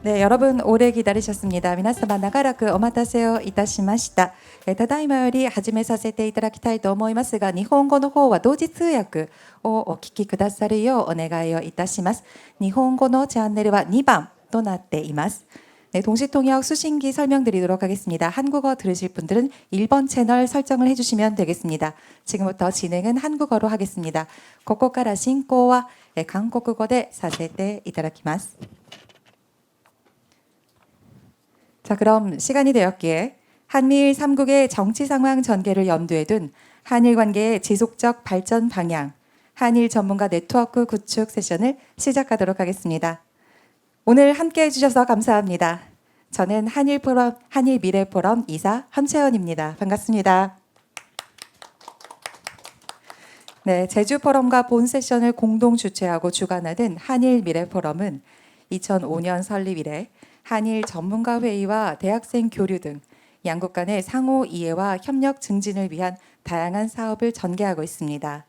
네, 여러분 오래 기다리셨습니다. 皆様長らくお待たせをいたしました。ただいまより始めさせていただきたいと思いますが、日本語の方は同時通訳をお聞きくださるようお願いをいたします。日本語のチャンネルは2番となっています。네, 동시통역 수신기 설명드리도록 하겠습니다. 한국어 들으실 분들은 1번 채널 설정을 해주시면 되겠습니다. 지금부터 진행은 한국어로 하겠습니다. ここから進行は 韓国語でさせていただきます。 자, 그럼 시간이 되었기에 한미일 3국의 정치 상황 전개를 염두에 둔 한일 관계의 지속적 발전 방향, 한일 전문가 네트워크 구축 세션을 시작하도록 하겠습니다. 오늘 함께 해주셔서 감사합니다. 저는 한일 미래 포럼 이사 함채원입니다. 반갑습니다. 네, 제주 포럼과 본 세션을 공동 주최하고 주관하는 한일 미래 포럼은 2005년 설립 이래 한일 전문가 회의와 대학생 교류 등 양국 간의 상호 이해와 협력 증진을 위한 다양한 사업을 전개하고 있습니다.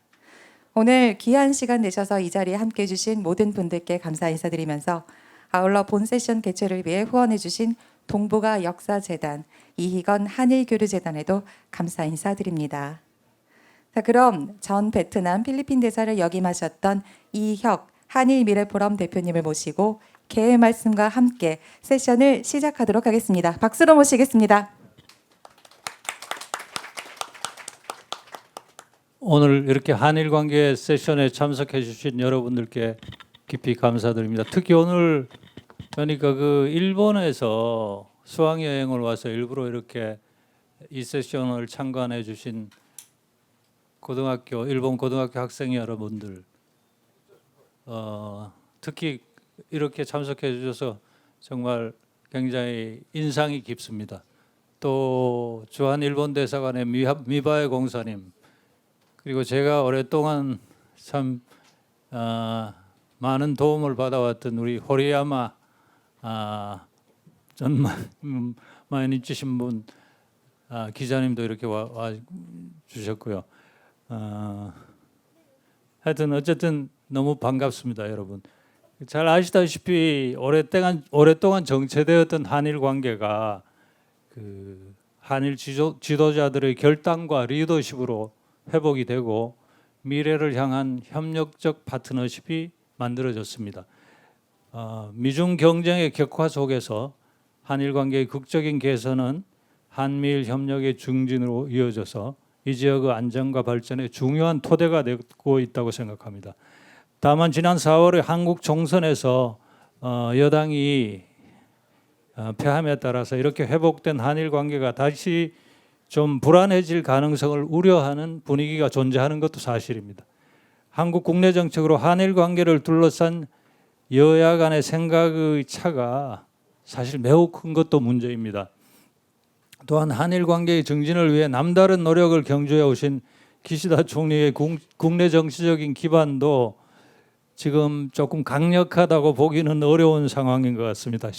오늘 귀한 시간 내셔서 이 자리에 함께해 주신 모든 분들께 감사 인사드리면서 아울러 본 세션 개최를 위해 후원해 주신 동북아 역사재단, 이희건 한일교류재단에도 감사 인사드립니다. 자, 그럼 전 베트남 필리핀 대사를 역임하셨던 이혁 한일미래포럼 대표님을 모시고 개의 말씀과 함께 세션을 시작하도록 하겠습니다. 박수로 모시겠습니다. 오늘 이렇게 한일 관계 세션에 참석해 주신 여러분들께 깊이 감사드립니다. 특히 오늘 그러니까 그 일본에서 수학 여행을 와서 일부러 이렇게 이 세션을 참관해 주신 일본 고등학교 학생 여러분들, 특히 이렇게 참석해 주셔서 정말 굉장히 인상이 깊습니다. 또 주한 일본 대사관의 미바에 공사님, 그리고 제가 오랫동안 참 많은 도움을 받아왔던 우리 호리야마 전 많이 주신 분 기자님도 이렇게 와 주셨고요. 하여튼 어쨌든 너무 반갑습니다, 여러분. 잘 아시다시피 오랫동안 정체되었던 한일 관계가 그 한일 지도자들의 결단과 리더십으로 회복이 되고 미래를 향한 협력적 파트너십이 만들어졌습니다. 미중 경쟁의 격화 속에서 한일 관계의 극적인 개선은 한미일 협력의 증진으로 이어져서 이 지역의 안정과 발전에 중요한 토대가 되고 있다고 생각합니다. 다만 지난 4월에 한국 총선에서 여당이 패함에 따라서 이렇게 회복된 한일 관계가 다시 좀 불안해질 가능성을 우려하는 분위기가 존재하는 것도 사실입니다. 한국 국내 정책으로 한일 관계를 둘러싼 여야 간의 생각의 차가 사실 매우 큰 것도 문제입니다. 또한 한일 관계의 증진을 위해 남다른 노력을 경주해 오신 기시다 총리의 국내 정치적인 기반도 지금 조금 강력하다고 보기는 어려운 상황인 것 같습니다.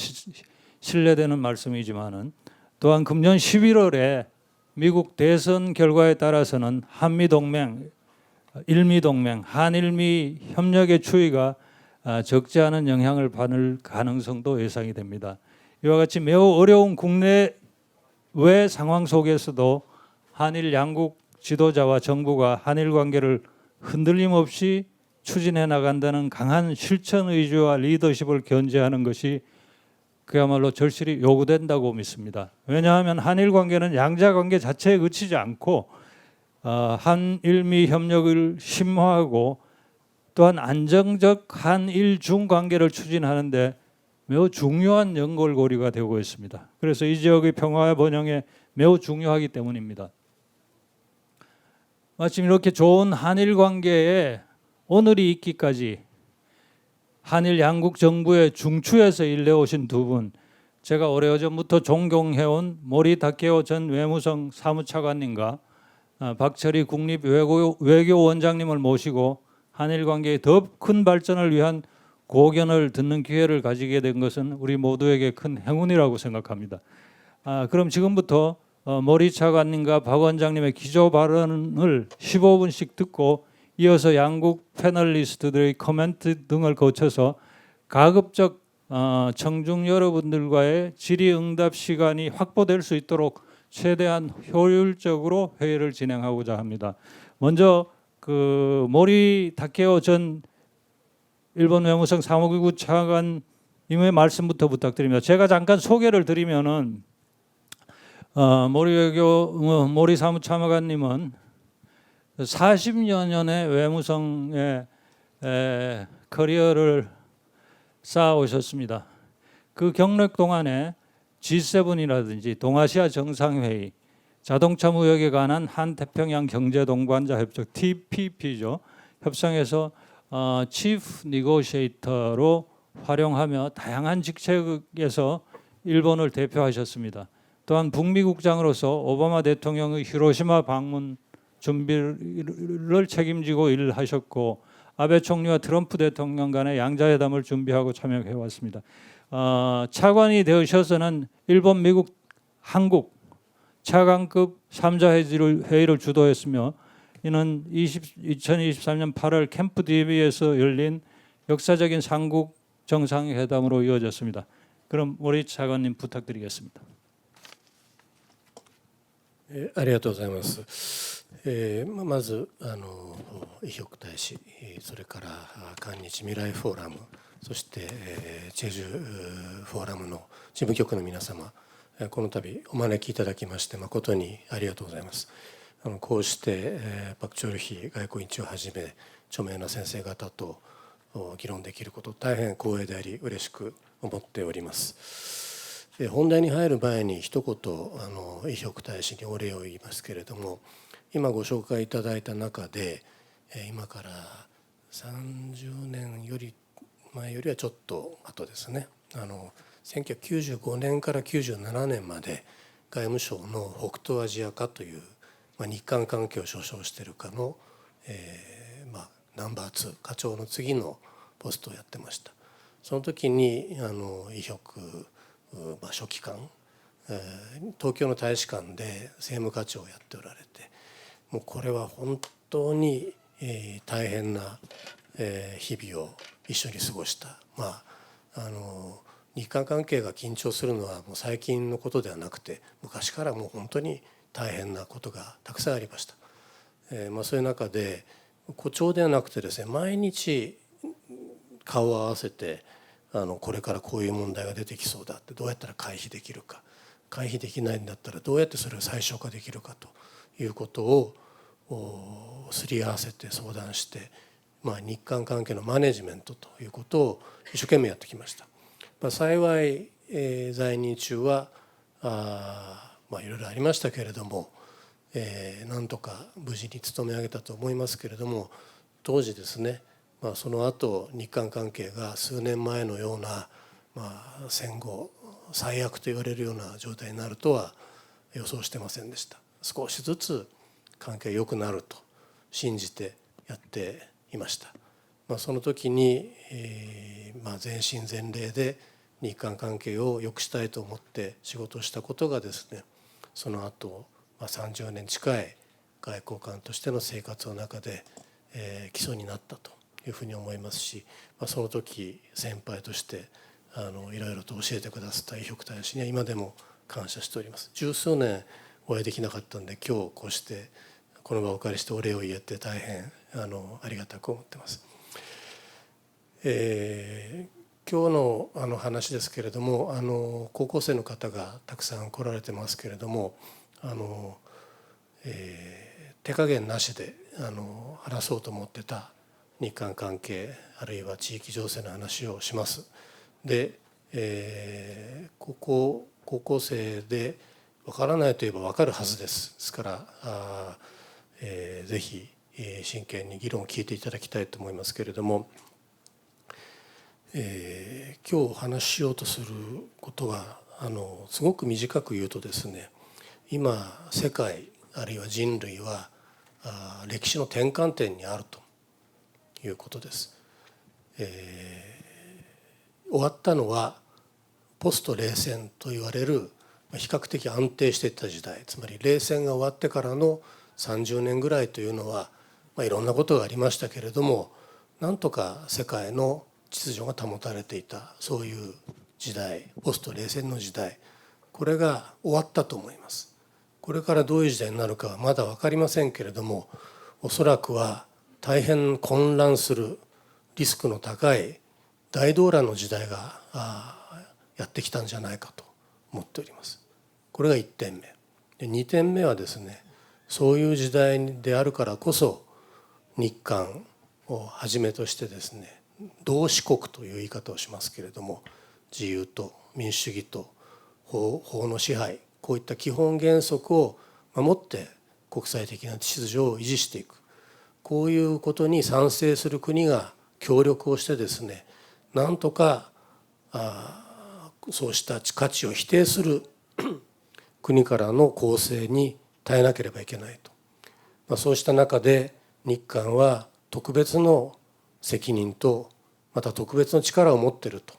신뢰되는 말씀이지만은 또한 금년 11월에 미국 대선 결과에 따라서는 한미동맹, 일미동맹, 한일미 협력의 추이가 적지 않은 영향을 받을 가능성도 예상이 됩니다. 이와 같이 매우 어려운 국내외 상황 속에서도 한일 양국 지도자와 정부가 한일 관계를 흔들림 없이 추진해 나간다는 강한 실천 의지와 리더십을 견지하는 것이 그야말로 절실히 요구된다고 믿습니다. 왜냐하면 한일 관계는 양자 관계 자체에 그치지 않고 한일미 협력을 심화하고 또한 안정적 한일 중 관계를 추진하는데 매우 중요한 연결고리가 되고 있습니다. 그래서 이 지역의 평화와 번영에 매우 중요하기 때문입니다. 마침 이렇게 좋은 한일 관계에 오늘이 있기까지 한일 양국 정부의 중추에서 일해오신 두 분, 제가 오래전부터 존경해온 모리 다케오 전 외무성 사무차관님과 박철희 국립외교원장님을 모시고 한일 관계의 더 큰 발전을 위한 고견을 듣는 기회를 가지게 된 것은 우리 모두에게 큰 행운이라고 생각합니다. 그럼 지금부터 모리 차관님과 박 원장님의 기조 발언을 15분씩 듣고 이어서 양국 패널리스트들의 코멘트 등을 거쳐서 가급적 청중 여러분들과의 질의응답 시간이 확보될 수 있도록 최대한 효율적으로 회의를 진행하고자 합니다. 먼저 그 모리 다케오 전 일본 외무성 사무기구 차관님의 말씀부터 부탁드립니다. 제가 잠깐 소개를 드리면은 모리 사무차관님은 40여 년의 외무성의 커리어를 쌓아오셨습니다. 그 경력 동안에 G7이라든지 동아시아 정상회의, 자동차 무역에 관한 한태평양 경제동반자 협정 TPP죠. 협상에서 치프 니고시에이터로 활용하며 다양한 직책에서 일본을 대표하셨습니다. 또한 북미국장으로서 오바마 대통령의 히로시마 방문 준비를 책임지고 일하셨고 아베 총리와 트럼프 대통령 간의 양자회담을 준비하고 참여해 왔습니다. 차관이 되셔서는 일본, 미국, 한국 차관급 3자 회의를 주도했으며 이는 2023년 8월 캠프 DB에서 열린 역사적인 삼국 정상회담으로 이어졌습니다. 그럼 모리 차관님 부탁드리겠습니다. ありがとうございます。まず伊北大使、それから韓日未来フォーラム、そしてチェジュフォーラムの事務局の皆様、この度お招きいただきまして誠にありがとうございます。こうしてパク・チョルヒ外交委員長をはじめ著名な先生方と議論できること大変光栄であり嬉しく思っております。本題に入る前に一言伊北大使にお礼を言いますけれども、今ご紹介いただいた中で今から30年より前よりはちょっと後ですね、1995年から97年まで外務省の北東アジア課という、日韓関係を所掌している課の、ナンバー2課長の次のポストをやってました。その時に伊北書記官、東京の大使館で政務課長をやっておられて、もうこれは本当に大変な日々を一緒に過ごした。日韓関係が緊張するのはもう最近のことではなくて、昔からもう本当に大変なことがたくさんありました。そういう中で誇張ではなくてですね、毎日顔を合わせてこれからこういう問題が出てきそうだって、どうやったら回避できるか、回避できないんだったらどうやってそれを最小化できるかということをすり合わせて相談して、日韓関係のマネジメントということを一生懸命やってきました。幸い在任中はいろいろありましたけれども、なんとか無事に務め上げたと思いますけれども、当時ですね、その後日韓関係が数年前のような、戦後最悪と言われるような状態になるとは予想してませんでした。少しずつ関係が良くなると信じてやっていました。その時に、全身全霊で日韓関係を良くしたいと思って仕事をしたことがですね、その後、30年近い外交官としての生活の中で、基礎になったというふうに思いますし、その時先輩としていろいろと教えてくださった伊北大使には今でも感謝しております。十数年お会いできなかったんで、今日こうしてこの場をお借りしてお礼を言えて大変ありがたく思ってます。今日の話ですけれども、高校生の方がたくさん来られてますけれども、手加減なしで話そうと思ってた日韓関係あるいは地域情勢の話をします。で、高校生で分からないといえば分かるはずです。ですからぜひ真剣に議論を聞いていただきたいと思いますけれども、今日お話ししようとすることはすごく短く言うとですね、今世界あるいは人類は歴史の転換点にあるということです。終わったのはポスト冷戦と言われる比較的安定していた時代、つまり冷戦が終わってからの30年ぐらいというのは、いろんなことがありましたけれども、なんとか世界の秩序が保たれていた、そういう時代、ポスト冷戦の時代、これが終わったと思います。これからどういう時代になるかはまだ分かりませんけれども、おそらくは大変混乱するリスクの高い大動乱の時代がやってきたんじゃないかと思っております。これが1点目。で2点目はですね、そういう時代であるからこそ日韓をはじめとしてですね、同志国という言い方をしますけれども、自由と民主主義と法の支配、こういった基本原則を守って国際的な秩序を維持していく、こういうことに賛成する国が協力をしてですね、なんとかそうした価値を否定する国からの攻勢に耐えなければいけないと、そうした中で日韓は特別の責任とまた特別の力を持っていると、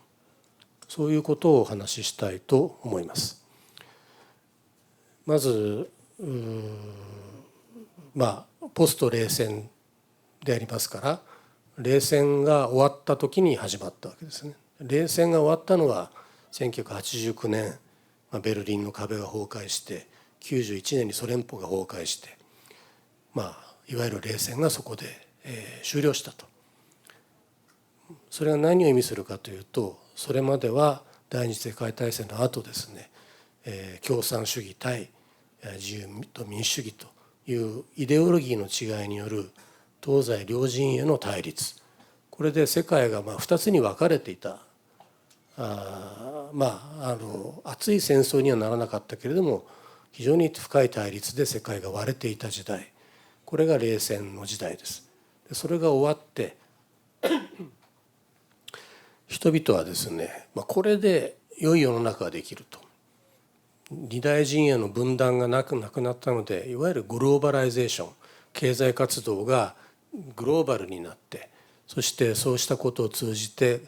そういうことをお話ししたいと思います。まずポスト冷戦でありますから、冷戦が終わった時に始まったわけですね。冷戦が終わったのは1989年、ベルリンの壁が崩壊して、91年にソ連邦が崩壊して、いわゆる冷戦がそこで終了したと。それが何を意味するかというと、それまでは第二次世界大戦の後ですね、共産主義対自由と民主主義というイデオロギーの違いによる東西両陣営の対立、これで世界が2つに分かれていた。熱い戦争にはならなかったけれども、非常に深い対立で世界が割れていた時代、これが冷戦の時代です。それが終わって人々はですね、これで良い世の中ができると、二大陣営の分断がなくなったので、いわゆるグローバライゼーション、経済活動がグローバルになって、そしてそうしたことを通じて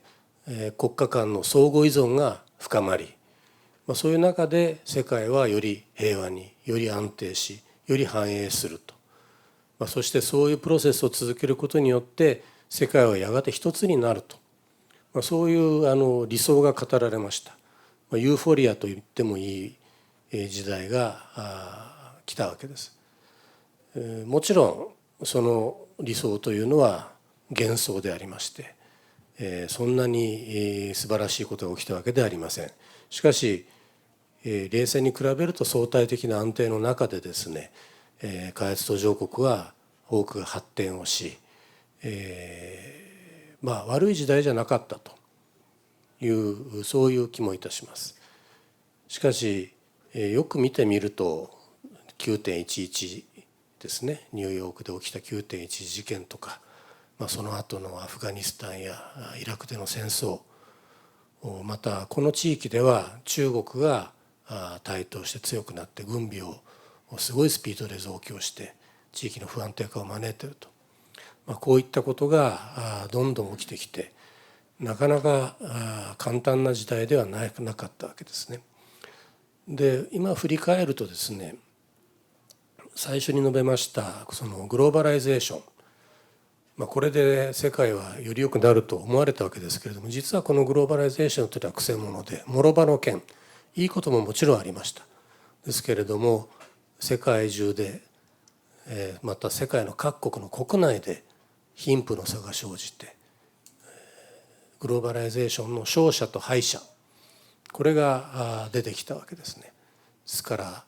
国家間の相互依存が深まり、そういう中で世界はより平和に、より安定し、より繁栄すると、そしてそういうプロセスを続けることによって世界はやがて一つになると、そういう理想が語られました。ユーフォリアと言ってもいい時代が来たわけです。もちろんその理想というのは幻想でありまして、そんなに素晴らしいことが起きたわけではありません。しかし冷戦に比べると相対的な安定の中でですね、開発途上国は多くが発展をし、悪い時代じゃなかったという、そういう気もいたします。しかしよく見てみると 9.11 ですね、ニューヨークで起きた 9.11 事件とか、その後のアフガニスタンやイラクでの戦争、またこの地域では中国が台頭して強くなって軍備をすごいスピードで増強して地域の不安定化を招いていると、こういったことがどんどん起きてきて、なかなか簡単な時代ではなかったわけですね。で、今振り返るとですね、最初に述べましたそのグローバライゼーション、これで世界はより良くなると思われたわけですけれども、実はこのグローバライゼーションというのはくせ者で、諸刃の剣、いいことももちろんありました。ですけれども、世界中でまた世界の各国の国内で貧富の差が生じて、グローバライゼーションの勝者と敗者、これが出てきたわけですね。ですから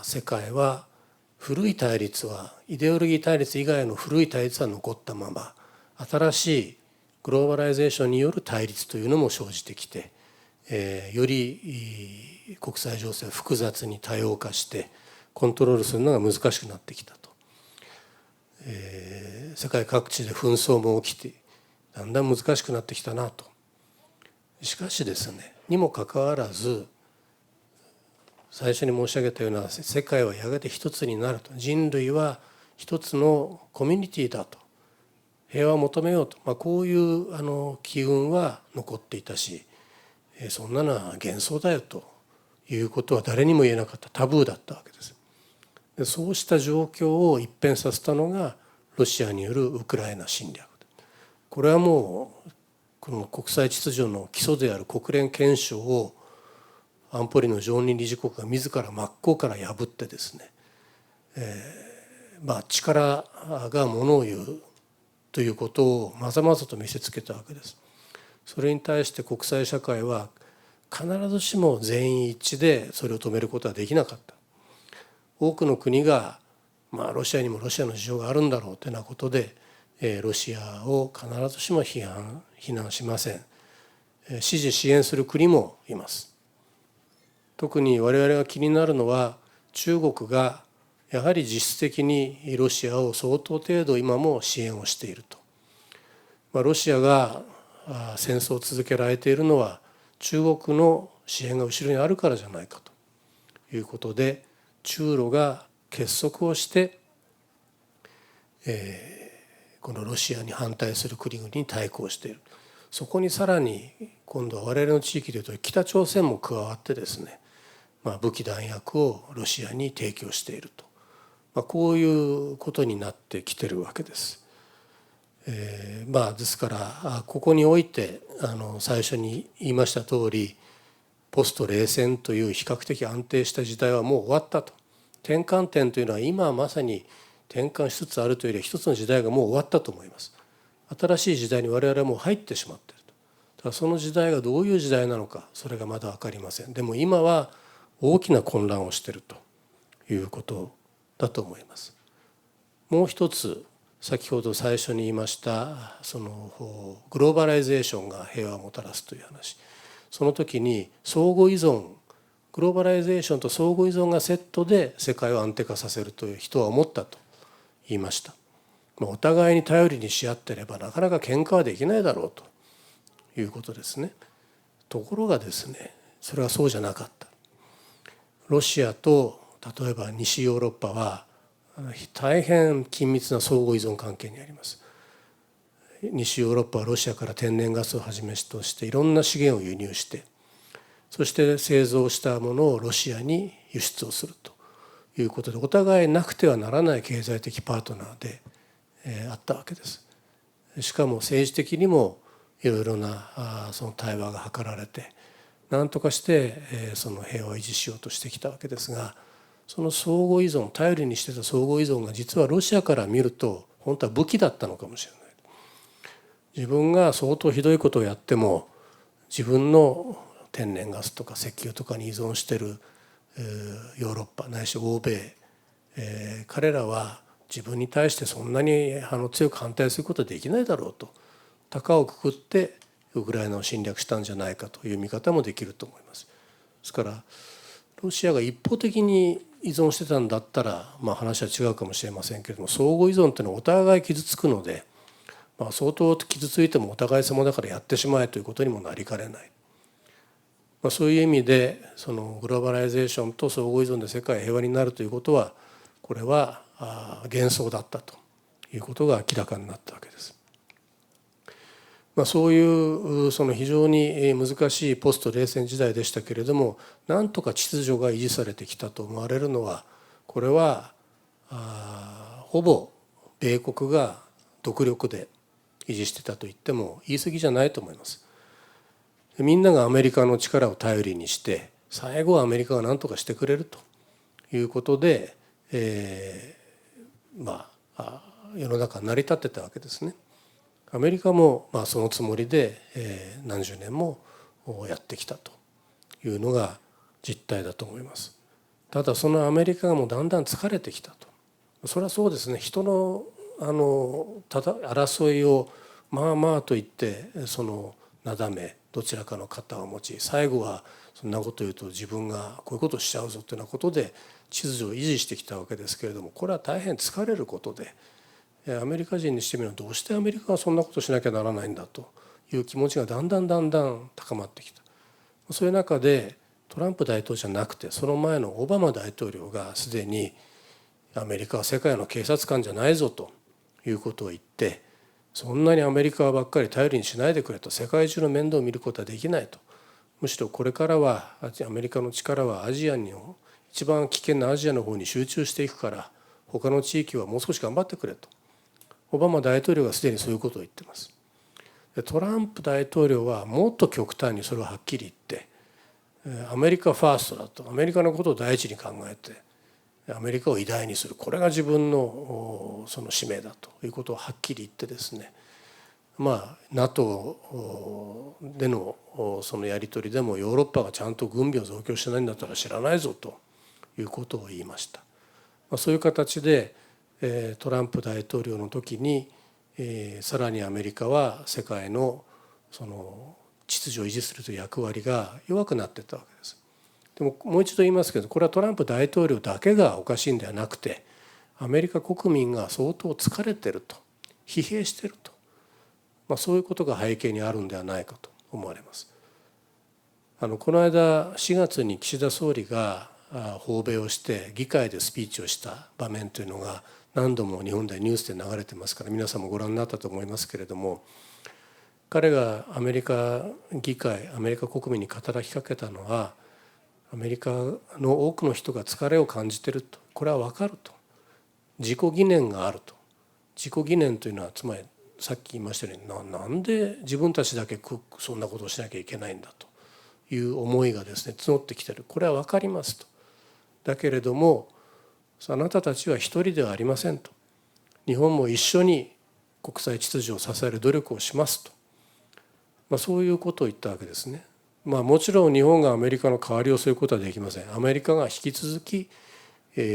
世界は古い対立は、イデオロギー対立以外の古い対立は残ったまま、新しいグローバライゼーションによる対立というのも生じてきて、より国際情勢を複雑に多様化してコントロールするのが難しくなってきたと、世界各地で紛争も起きてだんだん難しくなってきたなと。しかしですね、にもかかわらず、最初に申し上げたような世界はやがて一つになると、人類は一つのコミュニティだと、平和を求めようと、こういう機運は残っていたし、そんなのは幻想だよということは誰にも言えなかった、タブーだったわけです。で、そうした状況を一変させたのがロシアによるウクライナ侵略。これはもうこの国際秩序の基礎である国連憲章を安保理の常任理事国が自ら真っ向から破ってですね、力がものを言うということをまざまざと見せつけたわけです。それに対して国際社会は必ずしも全員一致でそれを止めることはできなかった。多くの国が、ロシアにもロシアの事情があるんだろうというようなことで、ロシアを必ずしも非難しません。支持支援する国もいます。特に我々が気になるのは、中国がやはり実質的にロシアを相当程度今も支援をしていると。ロシアが戦争を続けられているのは中国の支援が後ろにあるからじゃないかということで、中ロが結束をして、このロシアに反対する国々に対抗している。そこにさらに今度は我々の地域でいうと北朝鮮も加わってですね、武器弾薬をロシアに提供していると、こういうことになってきてるわけです。ですからここにおいて最初に言いました通り、ポスト冷戦という比較的安定した時代はもう終わったと。転換点というのは今まさに転換しつつあるというより一つの時代がもう終わったと思います。新しい時代に我々はもう入ってしまっていると。ただその時代がどういう時代なのか、それがまだ分かりません。でも今は大きな混乱をしているということだと思います。もう一つ、先ほど最初に言いましたそのグローバライゼーションが平和をもたらすという話、その時に相互依存、グローバライゼーションと相互依存がセットで世界を安定化させるという人は思ったと言いました。お互いに頼りにし合っていればなかなか喧嘩はできないだろうということですね。ところがですね、それはそうじゃなかった。ロシアと例えば西ヨーロッパは大変緊密な相互依存関係にあります。西ヨーロッパはロシアから天然ガスをはじめとしていろんな資源を輸入して、そして製造したものをロシアに輸出をするということで、お互いなくてはならない経済的パートナーであったわけです。しかも政治的にもいろいろなその対話が図られて、何とかしてその平和を維持しようとしてきたわけですが、その相互依存、頼りにしてた相互依存が実はロシアから見ると本当は武器だったのかもしれない。自分が相当ひどいことをやっても、自分の天然ガスとか石油とかに依存しているヨーロッパないし欧米、彼らは自分に対してそんなに強く反対することはできないだろうと、高をくくってウクライナを侵略したんじゃないかという見方もできると思います。ですからロシアが一方的に依存してたんだったら、話は違うかもしれませんけれども、相互依存というのはお互い傷つくので、相当傷ついてもお互い様だからやってしまえということにもなりかねない。そういう意味でそのグローバライゼーションと相互依存で世界平和になるということは、これは幻想だったということが明らかになったわけです。そういうその非常に難しいポスト冷戦時代でしたけれども、なんとか秩序が維持されてきたと思われるのは、これはほぼ米国が独力で維持してたと言っても言い過ぎじゃないと思います。みんながアメリカの力を頼りにして、最後はアメリカが何とかしてくれるということで、世の中成り立ってたわけですね。アメリカもそのつもりで何十年もやってきたというのが実態だと思います。ただそのアメリカがもうだんだん疲れてきたと。それはそうですね。人の争いをと言ってなだめ、どちらかの肩を持ち、最後はそんなこと言うと自分がこういうことをしちゃうぞというようなことで秩序を維持してきたわけですけれども、これは大変疲れることで、アメリカ人にしてみるとどうしてアメリカがそんなことしなきゃならないんだという気持ちがだんだん高まってきた。そういう中でトランプ大統領じゃなくて、その前のオバマ大統領がすでにアメリカは世界の警察官じゃないぞということを言って、そんなにアメリカばっかり頼りにしないでくれと、世界中の面倒を見ることはできないと、むしろこれからはアメリカの力はアジアに、一番危険なアジアの方に集中していくから、他の地域はもう少し頑張ってくれと、オバマ大統領がすでにそういうことを言っています。でトランプ大統領はもっと極端にそれをはっきり言ってアメリカファーストだと、アメリカのことを第一に考えてアメリカを偉大にする、これが自分のその使命だということをはっきり言ってですね、NATO でのそのやり取りでもヨーロッパがちゃんと軍備を増強しないんだったら知らないぞということを言いました。そういう形でトランプ大統領の時にさらにアメリカは世界のその秩序を維持するという役割が弱くなっていったわけです。でももう一度言いますけど、これはトランプ大統領だけがおかしいんではなくて、アメリカ国民が相当疲れてると、疲弊してると、そういうことが背景にあるんではないかと思われます。この間4月に岸田総理が訪米をして議会でスピーチをした場面というのが何度も日本でニュースで流れてますから皆さんもご覧になったと思いますけれども、彼がアメリカ議会、アメリカ国民に働きかけたのは、アメリカの多くの人が疲れを感じていると、これは分かると、自己疑念があると。自己疑念というのはつまりさっき言いましたように、なんで自分たちだけそんなことをしなきゃいけないんだという思いがですね募ってきている、これは分かりますと。だけれどもあなたたちは一人ではありませんと、日本も一緒に国際秩序を支える努力をしますと、そういうことを言ったわけですね。もちろん日本がアメリカの代わりをすることはできません。アメリカが引き続き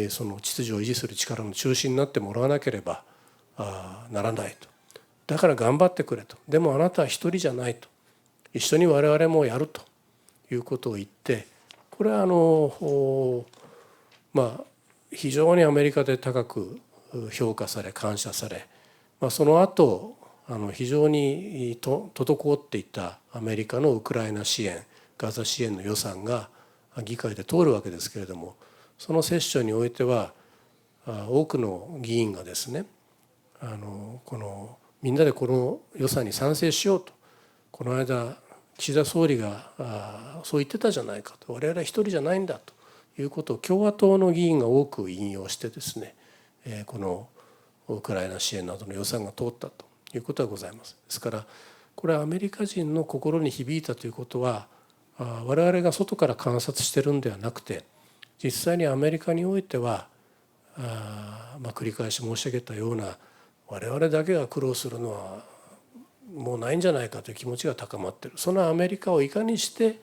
その秩序を維持する力の中心になってもらわなければならないと。だから頑張ってくれと。でもあなたは一人じゃないと。一緒に我々もやるということを言って、これは非常にアメリカで高く評価され感謝され、その後非常に滞っていたアメリカのウクライナ支援、ガザ支援の予算が議会で通るわけですけれども、そのセッションにおいては多くの議員がですね、みんなでこの予算に賛成しようと、この間岸田総理がそう言ってたじゃないかと、我々は一人じゃないんだということを共和党の議員が多く引用してですね、このウクライナ支援などの予算が通ったということがございます。ですからこれはアメリカ人の心に響いたということは、我々が外から観察してるんではなくて、実際にアメリカにおいては繰り返し申し上げたような、我々だけが苦労するのはもうないんじゃないかという気持ちが高まっている。そのアメリカをいかにして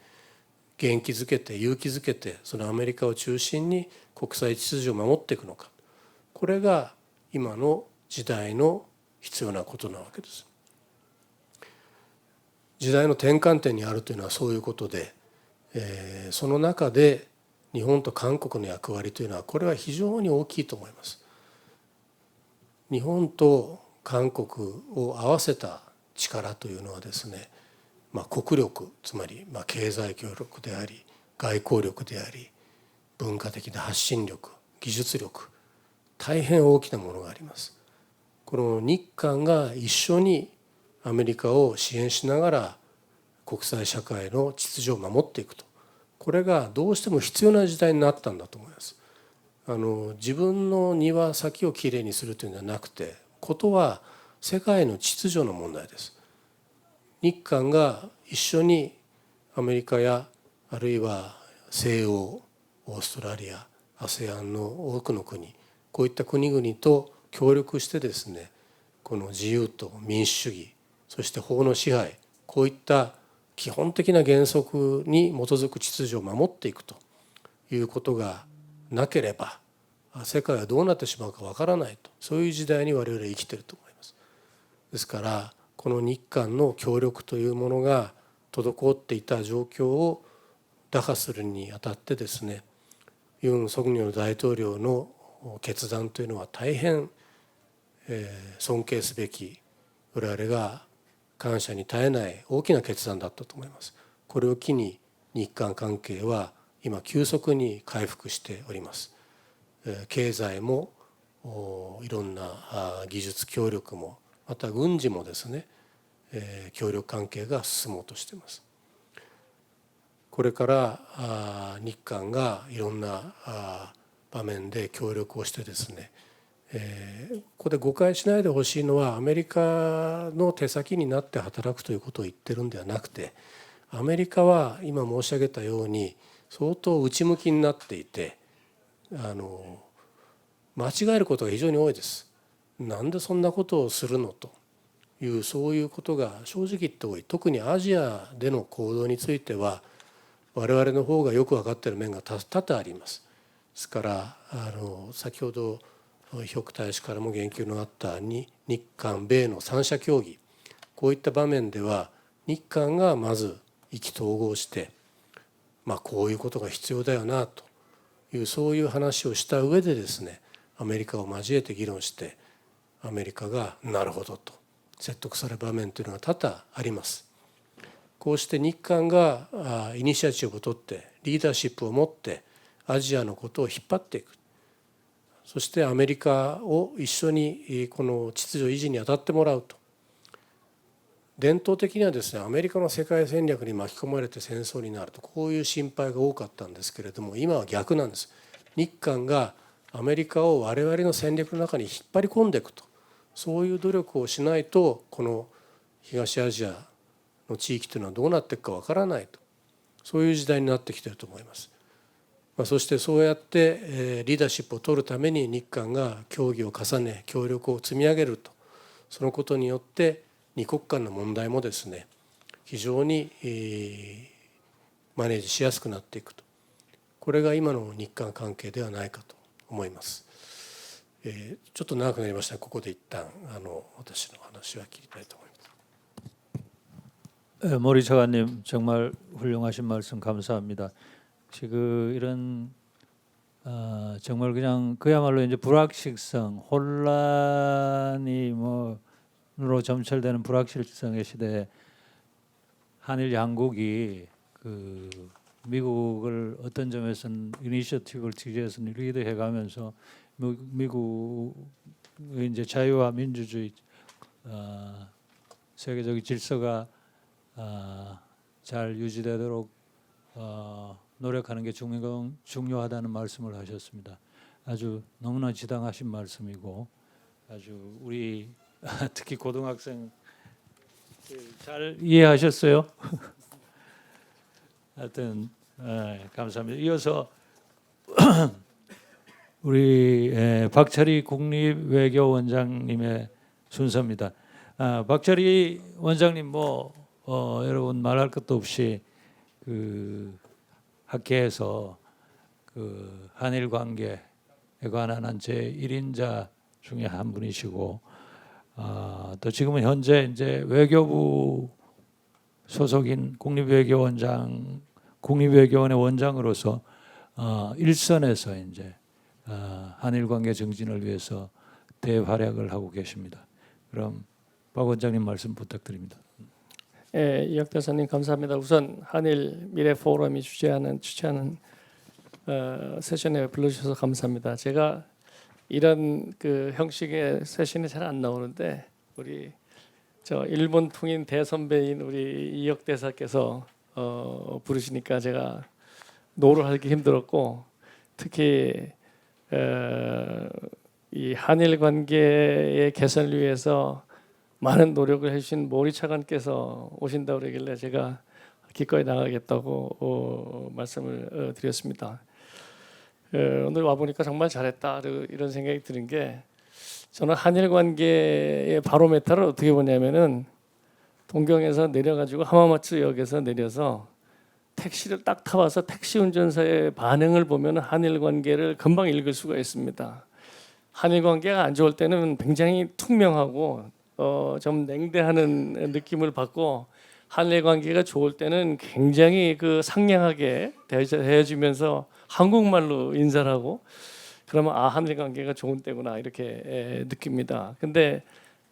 元気づけて勇気づけて、そのアメリカを中心に国際秩序を守っていくのか、これが今の時代の必要なことなわけです。時代の転換点にあるというのはそういうことで、その中で日本と韓国の役割というのはこれは非常に大きいと思います。日本と韓国を合わせた力というのはですね、国力、つまり経済協力であり、外交力であり、文化的な発信力、技術力、大変大きなものがあります。この日韓が一緒にアメリカを支援しながら国際社会の秩序を守っていくと、これがどうしても必要な時代になったんだと思います。自分の庭先をきれいにするというのではなくて、ことは世界の秩序の問題です。日韓が一緒にアメリカやあるいは西欧、オーストラリア、ASEAN の多くの国、こういった国々と協力してですね、この自由と民主主義、そして法の支配、こういった基本的な原則に基づく秩序を守っていくということがなければ、世界はどうなってしまうかわからないと、そういう時代に我々は生きていると思います。ですからこの日韓の協力というものが滞っていた状況を打破するにあたってですね、ユン・ソクニョル大統領の決断というのは大変尊敬すべき、我々が感謝に絶えない大きな決断だったと思います。これを機に日韓関係は今急速に回復しております。経済もいろんな技術協力も、また軍事もですね、協力関係が進もうとしています。これから日韓がいろんな場面で協力をしてですね、ここで誤解しないでほしいのはアメリカの手先になって働くということを言ってるんではなくて、アメリカは今申し上げたように相当内向きになっていて間違えることが非常に多いです。なんでそんなことをするのというそういうことが正直言って多い。特にアジアでの行動については我々の方がよく分かっている面が多々あります。ですから先ほど伊北大使からも言及のあった日韓米の三者協議、こういった場面では日韓がまず意気投合して、こういうことが必要だよなというそういう話をした上でですね、アメリカを交えて議論してアメリカがなるほどと説得される場面というのが多々あります。こうして日韓がイニシアチブを取ってリーダーシップを持ってアジアのことを引っ張っていく、そしてアメリカを一緒にこの秩序維持に当たってもらうと。伝統的にはですね、アメリカの世界戦略に巻き込まれて戦争になると、こういう心配が多かったんですけれども、今は逆なんです。日韓がアメリカを我々の戦略の中に引っ張り込んでいくと、そういう努力をしないとこの東アジアの地域というのはどうなっていくかわからないと、そういう時代になってきていると思います。そしてそうやってリーダーシップを取るために日韓が協議を重ね協力を積み上げると、そのことによって二国間の問題もですね非常にマネージしやすくなっていくと、これが今の日韓関係ではないかと思います。ちょっと長くなりましたが、ここで一旦私の話は切りたいと思います。 모리 차관님 정말 훌륭하신 말씀 감사합니다. 지금 이런 정말 그냥 그야말로 이제 불확실성, 혼란이 뭐로 점철되는 불확실성의 시대에 한일 양국이 그 미국을 어떤 점에서는 이니셔티브를 지지해서 리드해가면서 미국의 이제 자유와 민주주의 세계적인 질서가 잘 유지되도록 노력하는 게 중요하다는 말씀을 하셨습니다. 아주 너무나 지당하신 말씀이고 아주 우리 특히 고등학생 잘 이해하셨어요? 하여튼 감사합니다. 이어서 우리 박철희 국립외교원장님의 순서입니다. 박철희 원장님 여러분 말할 것도 없이 그 학계에서 그 한일 관계에 관한 한 제1인자 중에 한 분이시고 또 지금은 현재 이제 외교부 소속인 국립외교원의 원장으로서 일선에서 이제 한일 관계 정진을 위해서 대활약을 하고 계십니다. 그럼 박 원장님 말씀 부탁드립니다. 이혁 대사님 감사합니다. 우선 한일 미래 포럼이 주최하는 세션에 불러주셔서 감사합니다. 제가 이런 그 형식의 세션이 잘 안 나오는데 우리 일본 통인 대선배인 우리 이혁 대사께서 부르시니까 제가 노를 하기 힘들었고, 특히 이 한일 관계의 개선을 위해서 많은 노력을 해주신 모리 차관께서 오신다고 그러길래 제가 기꺼이 나가겠다고 말씀을 드렸습니다. 오늘 와보니까 정말 잘했다 이런 생각이 드는 게, 저는 한일 관계의 바로메타를 어떻게 보냐면은 동경에서 내려가지고 하마마츠역에서 내려서 택시를 딱 타봐서 택시 운전사의 반응을 보면 한일 관계를 금방 읽을 수가 있습니다. 한일 관계가 안 좋을 때는 굉장히 퉁명하고 좀 냉대하는 느낌을 받고, 한일 관계가 좋을 때는 굉장히 그 상냥하게 대해주면서 한국말로 인사를 하고, 그러면 한일 관계가 좋은 때구나 이렇게 느낍니다. 근데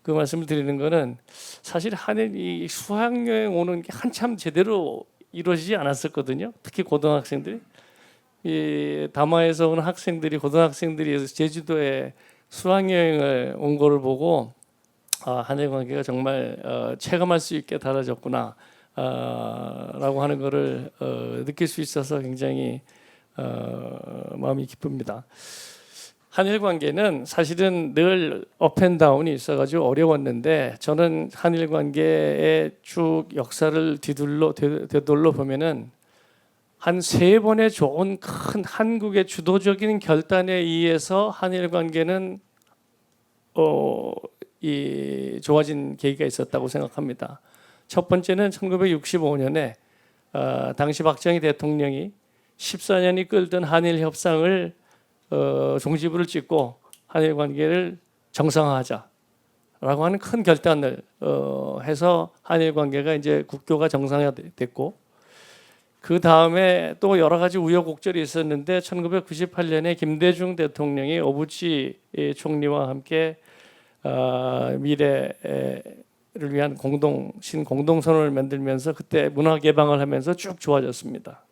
그 말씀을 드리는 거는 사실 한일이 수학여행 오는 게 한참 제대로 이루어지지 않았었거든요. 특히 고등학생들이, 이 다마에서 온 고등학생들이 제주도에 수학여행을 온 거를 보고 한일 관계가 정말 체감할 수 있게 달라졌구나 라고 하는 거를 느낄 수 있어서 굉장히 마음이 기쁩니다. 한일 관계는 사실은 늘 업앤다운이 있어가지고 어려웠는데 저는 한일 관계의 쭉 역사를 되돌려 보면은 한 3번의 좋은 큰 한국의 주도적인 결단에 의해서 한일 관계는 좋아진 계기가 있었다고 생각합니다. 첫 번째는 1965년에 당시 박정희 대통령이 14년이 끌던 한일 협상을 종지부를 찍고 한일 관계를 정상화하자라고 하는 큰 결단을 해서 한일 관계가 이제 국교가 정상화됐고, 그 다음에 또 여러 가지 우여곡절이 있었는데 1998년에 김대중 대통령이 오부치 총리와 함께 미래를 위한 공동선언을 만들면서 그때 문화 개방을 하면서 쭉 좋아졌습니다.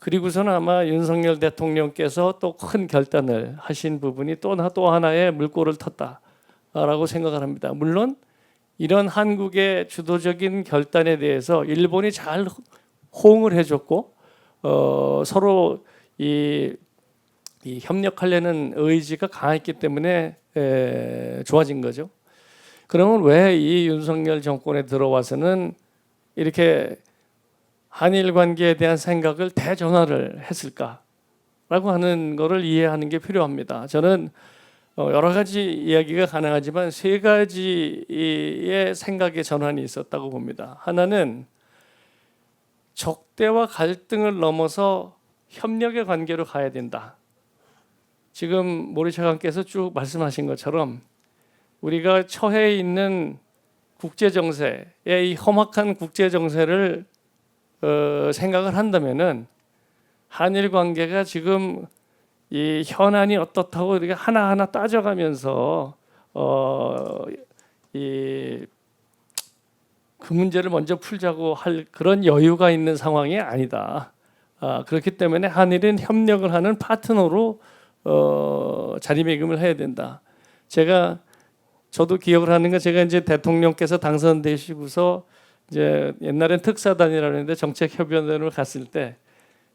그리고서는 아마 윤석열 대통령께서 또 큰 결단을 하신 부분이 또 하나의 물꼬를 텄다라고 생각을 합니다. 물론 이런 한국의 주도적인 결단에 대해서 일본이 잘 호응을 해줬고 서로 이 협력하려는 의지가 강했기 때문에 좋아진 거죠. 그러면 왜 이 윤석열 정권에 들어와서는 이렇게 한일 관계에 대한 생각을 대전환을 했을까라고 하는 것을 이해하는 게 필요합니다. 저는 여러 가지 이야기가 가능하지만 3가지의 생각의 전환이 있었다고 봅니다. 하나는 적대와 갈등을 넘어서 협력의 관계로 가야 된다. 지금 모리 차관께서 쭉 말씀하신 것처럼 우리가 처해 있는 국제 정세의 이 험악한 국제 정세를 생각을 한다면은 한일 관계가 지금 이 현안이 어떻다고 이렇게 하나하나 따져가면서 그 문제를 먼저 풀자고 할 그런 여유가 있는 상황이 아니다. 그렇기 때문에 한일은 협력을 하는 파트너로 자리매김을 해야 된다. 저도 기억을 하는 건 제가 이제 대통령께서 당선되시고서 이제 옛날엔 특사단이라고 했는데 정책협의원으로 갔을 때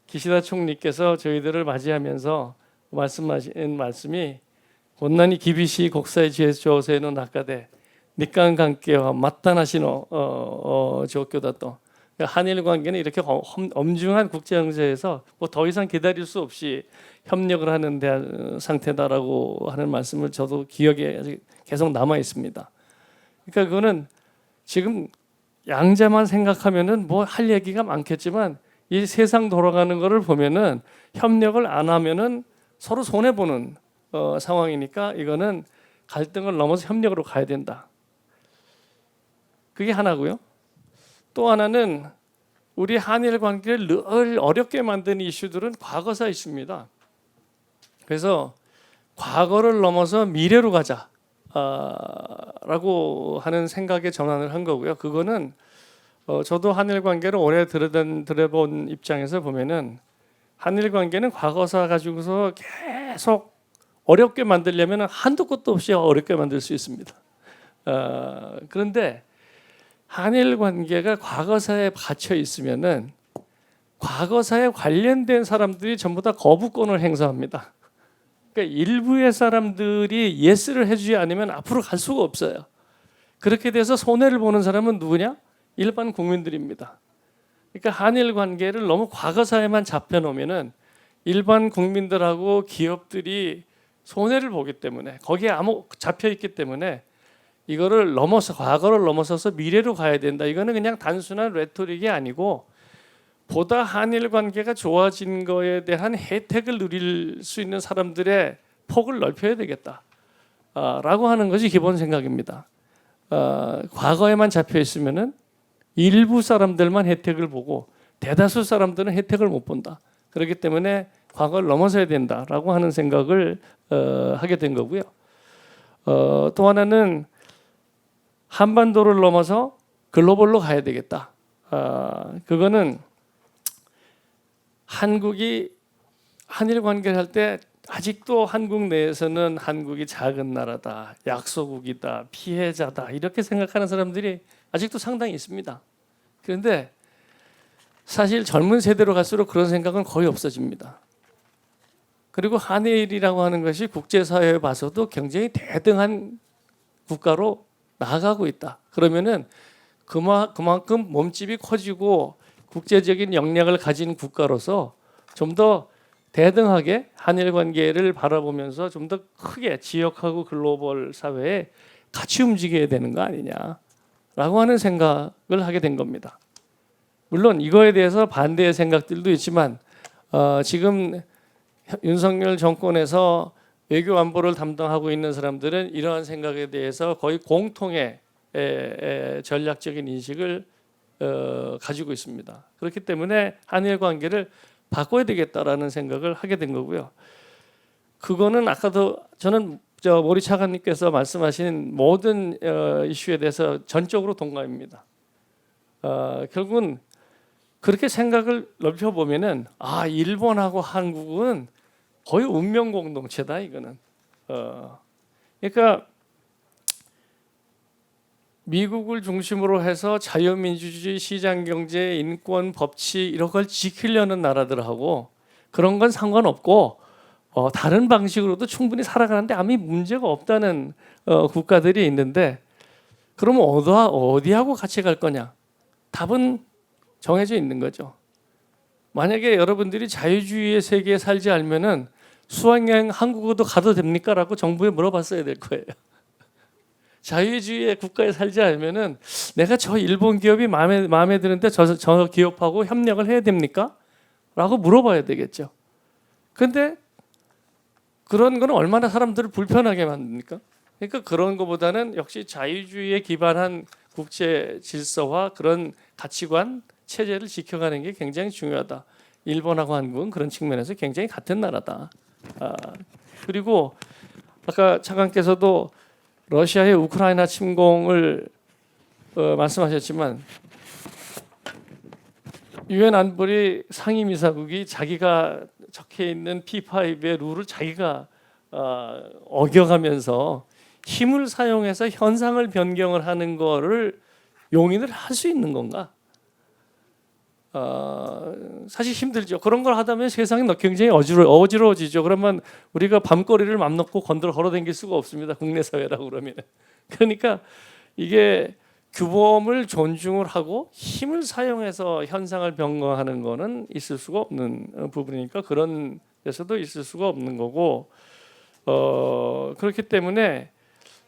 기시다 총리께서 저희들을 맞이하면서 말씀하신 말씀이 본난이 기비시 국사의 지혜 조세는 낙가대 니깐 관계와 맞다나시노 조교다 또 한일 관계는 이렇게 엄중한 국제 정세에서 뭐 더 이상 기다릴 수 없이 협력을 하는 상태다라고 하는 말씀을 저도 기억에 아직 계속 남아 있습니다. 그러니까 그거는 지금 양자만 생각하면은 뭐 할 얘기가 많겠지만 이 세상 돌아가는 것을 보면은 협력을 안 하면은 서로 손해 보는 상황이니까 이거는 갈등을 넘어서 협력으로 가야 된다. 그게 하나고요. 또 하나는 우리 한일 관계를 늘 어렵게 만드는 이슈들은 과거사 있습니다. 그래서 과거를 넘어서 미래로 가자 라고 하는 생각에 전환을 한 거고요. 그거는 저도 한일 관계를 오래 들여본 입장에서 보면은 한일 관계는 과거사 가지고서 계속 어렵게 만들려면 한도 끝도 없이 어렵게 만들 수 있습니다. 그런데 한일 관계가 과거사에 갇혀 있으면은 과거사에 관련된 사람들이 전부 다 거부권을 행사합니다. 그러니까 일부의 사람들이 예스를 해주지 않으면 앞으로 갈 수가 없어요. 그렇게 돼서 손해를 보는 사람은 누구냐? 일반 국민들입니다. 그러니까 한일 관계를 너무 과거사에만 잡혀놓으면은 일반 국민들하고 기업들이 손해를 보기 때문에 거기에 잡혀 있기 때문에 이거를 넘어서 과거를 넘어서서 미래로 가야 된다. 이거는 그냥 단순한 레토릭이 아니고 보다 한일 관계가 좋아진 거에 대한 혜택을 누릴 수 있는 사람들의 폭을 넓혀야 되겠다. 라고 하는 것이 기본 생각입니다. 과거에만 잡혀 있으면은 일부 사람들만 혜택을 보고 대다수 사람들은 혜택을 못 본다. 그렇기 때문에 과거를 넘어서야 된다라고 하는 생각을 하게 된 거고요. 또 하나는 한반도를 넘어서 글로벌로 가야 되겠다. 그거는 한국이 한일 관계를 할 때 아직도 한국 내에서는 한국이 작은 나라다, 약소국이다, 피해자다 이렇게 생각하는 사람들이 아직도 상당히 있습니다. 그런데 사실 젊은 세대로 갈수록 그런 생각은 거의 없어집니다. 그리고 한일이라고 하는 것이 국제사회에 봐서도 굉장히 대등한 국가로 나아가고 있다. 그러면은 그만큼 몸집이 커지고 국제적인 역량을 가진 국가로서 좀 더 대등하게 한일 관계를 바라보면서 좀 더 크게 지역하고 글로벌 사회에 같이 움직여야 되는 거 아니냐라고 하는 생각을 하게 된 겁니다. 물론 이거에 대해서 반대의 생각들도 있지만 지금 윤석열 정권에서 외교 안보를 담당하고 있는 사람들은 이러한 생각에 대해서 거의 공통의 전략적인 인식을 가지고 있습니다. 그렇기 때문에 한일 관계를 바꿔야 되겠다라는 생각을 하게 된 거고요. 그거는 아까도 저는 모리 차관님께서 말씀하신 모든 이슈에 대해서 전적으로 동감입니다. 결국은 그렇게 생각을 넓혀보면은 일본하고 한국은 거의 운명 공동체다 이거는. 그러니까 미국을 중심으로 해서 자유민주주의, 시장경제, 인권, 법치 이런 걸 지키려는 나라들하고 그런 건 상관없고 다른 방식으로도 충분히 살아가는데 아무 문제가 없다는 국가들이 있는데 그러면 어디하고 같이 갈 거냐? 답은 정해져 있는 거죠. 만약에 여러분들이 자유주의의 세계에 살지 않으면은 수학여행 한국어도 가도 됩니까? 라고 정부에 물어봤어야 될 거예요. 자유주의의 국가에 살지 않으면은 내가 저 일본 기업이 마음에 드는데 저 기업하고 협력을 해야 됩니까? 라고 물어봐야 되겠죠. 근데 그런 거는 얼마나 사람들을 불편하게 만듭니까? 그러니까 그런 것보다는 역시 자유주의에 기반한 국제 질서와 그런 가치관, 체제를 지켜가는 게 굉장히 중요하다. 일본하고 한국은 그런 측면에서 굉장히 같은 나라다. 그리고 아까 차관께서도 러시아의 우크라이나 침공을 말씀하셨지만 유엔 안보리 상임이사국이 자기가 적혀 있는 P5의 룰을 자기가 어겨가면서 힘을 사용해서 현상을 변경을 하는 거를 용인을 할 수 있는 건가? 사실 힘들죠. 그런 걸 하다면 세상이 굉장히 어지러워지죠. 그러면 우리가 밤거리를 맘 놓고 걸어다닐 수가 없습니다. 국내 사회라고 그러면. 그러니까 이게 규범을 존중을 하고 힘을 사용해서 현상을 변경하는 거는 있을 수가 없는 부분이니까 그런 데서도 있을 수가 없는 거고 그렇기 때문에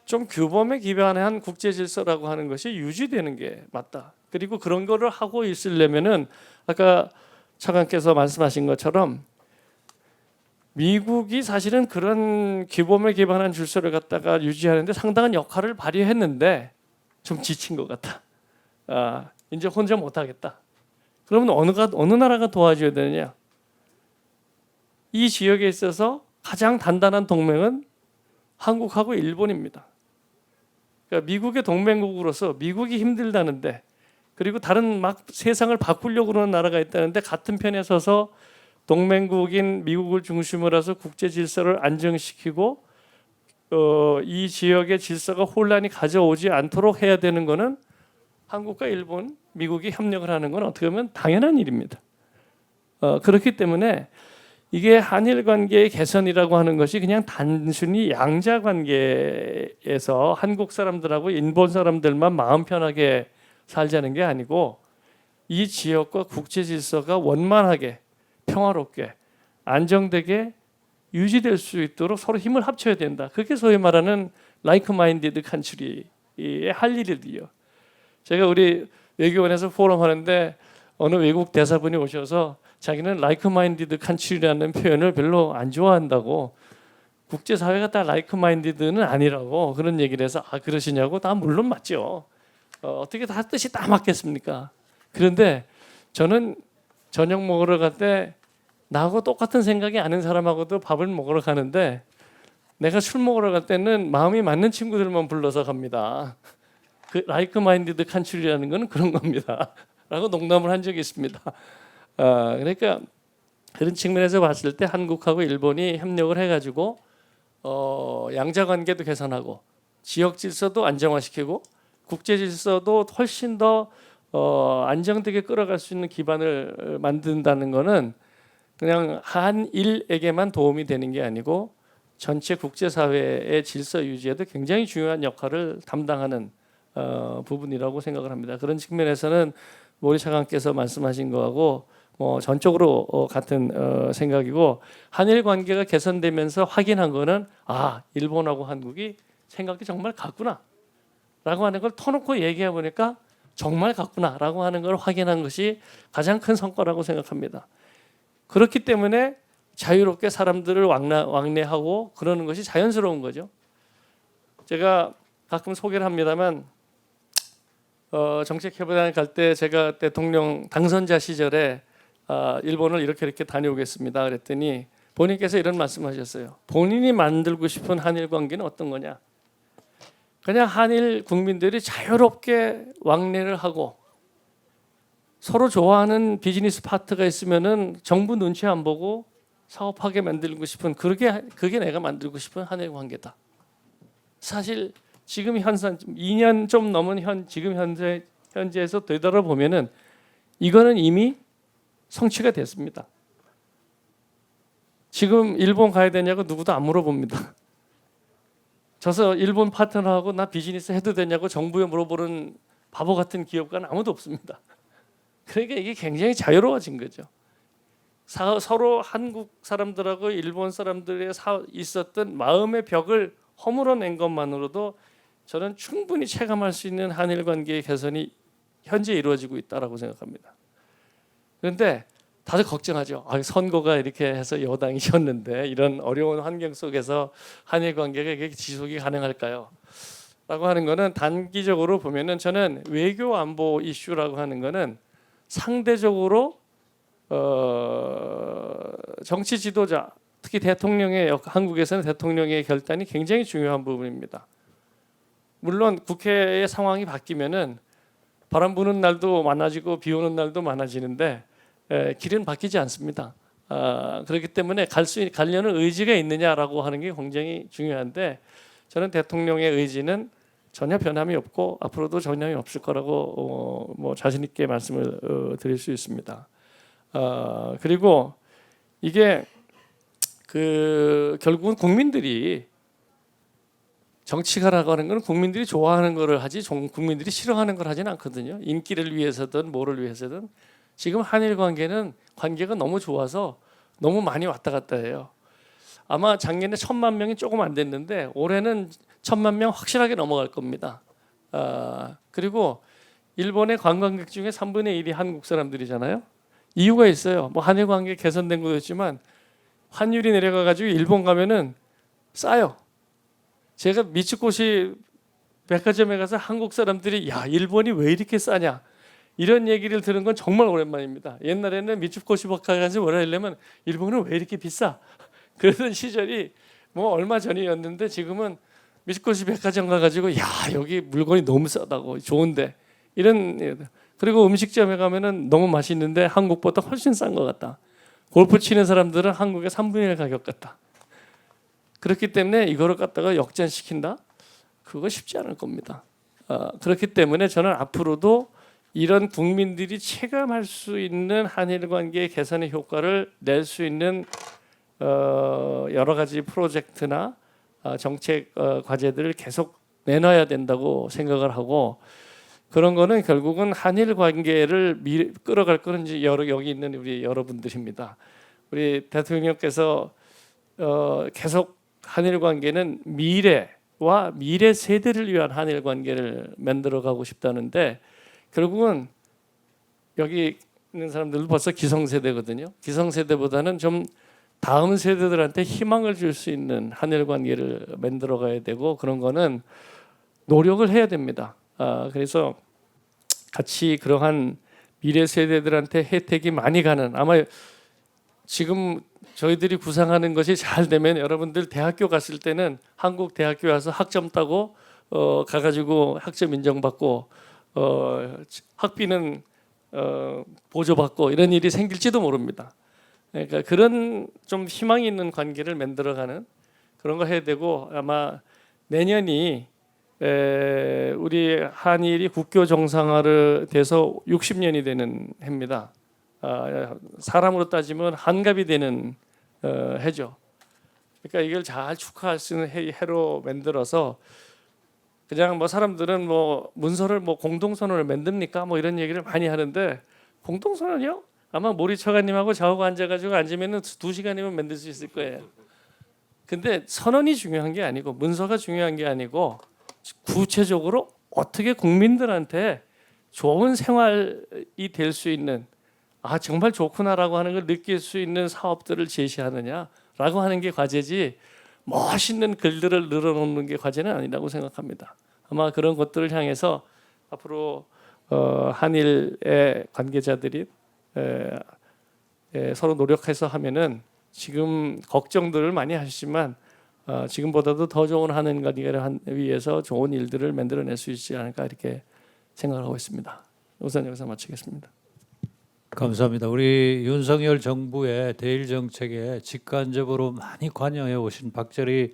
좀 규범에 기반한 국제 질서라고 하는 것이 유지되는 게 맞다. 그리고 그런 거를 하고 있으려면은 아까 차관께서 말씀하신 것처럼 미국이 사실은 그런 규범에 기반한 질서를 갖다가 유지하는데 상당한 역할을 발휘했는데 좀 지친 것 같다. 이제 혼자 못하겠다. 그러면 어느 나라가 도와줘야 되느냐? 이 지역에 있어서 가장 단단한 동맹은 한국하고 일본입니다. 그러니까 미국의 동맹국으로서 미국이 힘들다는데 그리고 다른 막 세상을 바꾸려고 하는 나라가 있다는데 같은 편에 서서 동맹국인 미국을 중심으로 해서 국제 질서를 안정시키고 이 지역의 질서가 혼란이 가져오지 않도록 해야 되는 것은 한국과 일본, 미국이 협력을 하는 건 어떻게 보면 당연한 일입니다. 그렇기 때문에 이게 한일 관계의 개선이라고 하는 것이 그냥 단순히 양자 관계에서 한국 사람들하고 일본 사람들만 마음 편하게 살자는 게 아니고 이 지역과 국제 질서가 원만하게 평화롭게 안정되게 유지될 수 있도록 서로 힘을 합쳐야 된다. 그게 소위 말하는 like minded country의 할 일이요. 제가 우리 외교원에서 포럼 하는데 어느 외국 대사분이 오셔서 자기는 like minded country라는 표현을 별로 안 좋아한다고 국제 사회가 다 like minded는 아니라고 그런 얘기를 해서 그러시냐고 다 물론 맞죠. 어떻게 다 뜻이 다 맞겠습니까? 그런데 저는 저녁 먹으러 갈 때 나하고 똑같은 생각이 아닌 사람하고도 밥을 먹으러 가는데 내가 술 먹으러 갈 때는 마음이 맞는 친구들만 불러서 갑니다. 그 like minded country라는 건 그런 겁니다. 라고 농담을 한 적이 있습니다. 그러니까 그런 측면에서 봤을 때 한국하고 일본이 협력을 해가지고 양자 관계도 개선하고 지역 질서도 안정화시키고 국제 질서도 훨씬 더 안정되게 끌어갈 수 있는 기반을 만든다는 것은 그냥 한일에게만 도움이 되는 게 아니고 전체 국제사회의 질서 유지에도 굉장히 중요한 역할을 담당하는 부분이라고 생각을 합니다. 그런 측면에서는 모리 차관께서 말씀하신 거하고 뭐 전적으로 같은 생각이고, 한일 관계가 개선되면서 확인한 거는 일본하고 한국이 생각이 정말 같구나 라고 하는 걸 터놓고 얘기해 보니까 정말 같구나 라고 하는 걸 확인한 것이 가장 큰 성과라고 생각합니다. 그렇기 때문에 자유롭게 사람들을 왕래하고 그러는 것이 자연스러운 거죠. 제가 가끔 소개를 합니다만 정책협의단에 갈 때 제가 대통령 당선자 시절에 일본을 이렇게 다녀오겠습니다 그랬더니 본인께서 이런 말씀하셨어요. 본인이 만들고 싶은 한일 관계는 어떤 거냐? 그냥 한일 국민들이 자유롭게 왕래를 하고 서로 좋아하는 비즈니스 파트가 있으면은 정부 눈치 안 보고 사업하게 만들고 싶은, 그게 내가 만들고 싶은 한일 관계다. 사실 지금 2년 좀 넘은 지금 현재에서 되돌아보면은 이거는 이미 성취가 됐습니다. 지금 일본 가야 되냐고 누구도 안 물어봅니다. 저서 일본 파트너하고 나 비즈니스 해도 되냐고 정부에 물어보는 바보 같은 기업가는 아무도 없습니다. 그러니까 이게 굉장히 자유로워진 거죠. 서로 한국 사람들하고 일본 사람들의 있었던 마음의 벽을 허물어낸 것만으로도 저는 충분히 체감할 수 있는 한일 관계의 개선이 현재 이루어지고 있다라고 생각합니다. 그런데 다들 걱정하죠. 선거가 이렇게 해서 여당이 졌는데 이런 어려운 환경 속에서 한일 관계가 이렇게 지속이 가능할까요? 라고 하는 거는 단기적으로 보면은 저는 외교 안보 이슈라고 하는 거는 상대적으로 정치 지도자, 특히 한국에서는 대통령의 결단이 굉장히 중요한 부분입니다. 물론 국회의 상황이 바뀌면은 바람 부는 날도 많아지고 비 오는 날도 많아지는데 길은 바뀌지 않습니다. 그렇기 때문에 가려는 의지가 있느냐라고 하는 게 굉장히 중요한데, 저는 대통령의 의지는 전혀 변함이 없고 앞으로도 전함이 없을 거라고 뭐 자신 있게 말씀을 드릴 수 있습니다. 그리고 이게 결국은 국민들이 정치가라고 하는 건 국민들이 좋아하는 거를 하지 국민들이 싫어하는 걸 하지는 않거든요. 인기를 위해서든 뭐를 위해서든. 지금 한일 관계가 너무 좋아서 너무 많이 왔다 갔다 해요. 아마 작년에 1,000만 명이 조금 안 됐는데 올해는 1,000만 명 확실하게 넘어갈 겁니다. 그리고 일본의 관광객 중에 3분의 1이 한국 사람들이잖아요. 이유가 있어요. 뭐 한일 관계 개선된 것도 있지만 환율이 내려가가지고 일본 가면은 싸요. 제가 미츠코시 백화점에 가서 한국 사람들이 일본이 왜 이렇게 싸냐 이런 얘기를 들은 건 정말 오랜만입니다. 옛날에는 미츠코시 백화점에서 뭐라 하려면 일본은 왜 이렇게 비싸? 그러던 시절이 뭐 얼마 전이었는데 지금은 미츠코시 백화점 가가지고 여기 물건이 너무 싸다고, 좋은데 이런. 그리고 음식점에 가면은 너무 맛있는데 한국보다 훨씬 싼 것 같다. 골프 치는 사람들은 한국의 3분의 1 가격 같다. 그렇기 때문에 이거를 갖다가 역전시킨다? 그거 쉽지 않을 겁니다. 그렇기 때문에 저는 앞으로도 이런 국민들이 체감할 수 있는 한일 관계의 개선의 효과를 낼 수 있는 여러 가지 프로젝트나 정책 과제들을 계속 내놔야 된다고 생각을 하고, 그런 거는 결국은 한일 관계를 끌어갈 거는 이제 여기 있는 우리 여러분들입니다. 우리 대통령께서 계속 한일 관계는 미래와 미래 세대를 위한 한일 관계를 만들어가고 싶다는데, 결국은 여기 있는 사람들도 벌써 기성세대거든요. 기성세대보다는 좀 다음 세대들한테 희망을 줄 수 있는 한일 관계를 만들어가야 되고, 그런 거는 노력을 해야 됩니다. 그래서 같이 그러한 미래 세대들한테 혜택이 많이 가는, 아마 지금 저희들이 구상하는 것이 잘 되면 여러분들 대학교 갔을 때는 한국 대학교 와서 학점 따고 가가지고 학점 인정받고 학비는 보조받고 이런 일이 생길지도 모릅니다. 그러니까 그런 좀 희망이 있는 관계를 만들어가는 그런 거 해야 되고, 아마 내년이 우리 한일이 국교 정상화를 돼서 60년이 되는 해입니다. 사람으로 따지면 한갑이 되는 해죠. 그러니까 이걸 잘 축하할 수 있는 해로 만들어서 그냥 뭐 사람들은 뭐 문서를 뭐 공동선언을 만듭니까? 뭐 이런 얘기를 많이 하는데 공동선언이요? 아마 모리 처관님하고 저하고 앉아가지고 앉으면은 2시간이면 만들 수 있을 거예요. 근데 선언이 중요한 게 아니고 문서가 중요한 게 아니고 구체적으로 어떻게 국민들한테 좋은 생활이 될 수 있는 정말 좋구나라고 하는 걸 느낄 수 있는 사업들을 제시하느냐라고 하는 게 과제지 멋있는 글들을 늘어놓는 게 과제는 아니라고 생각합니다. 아마 그런 것들을 향해서 앞으로 한일의 관계자들이 서로 노력해서 하면은 지금 걱정들을 많이 하시지만 지금보다도 더 좋은 한일 관계를 위해서 좋은 일들을 만들어낼 수 있지 않을까 이렇게 생각을 하고 있습니다. 우선 여기서 마치겠습니다. 감사합니다. 우리 윤석열 정부의 대일 정책에 직간접으로 많이 관여해 오신 박재리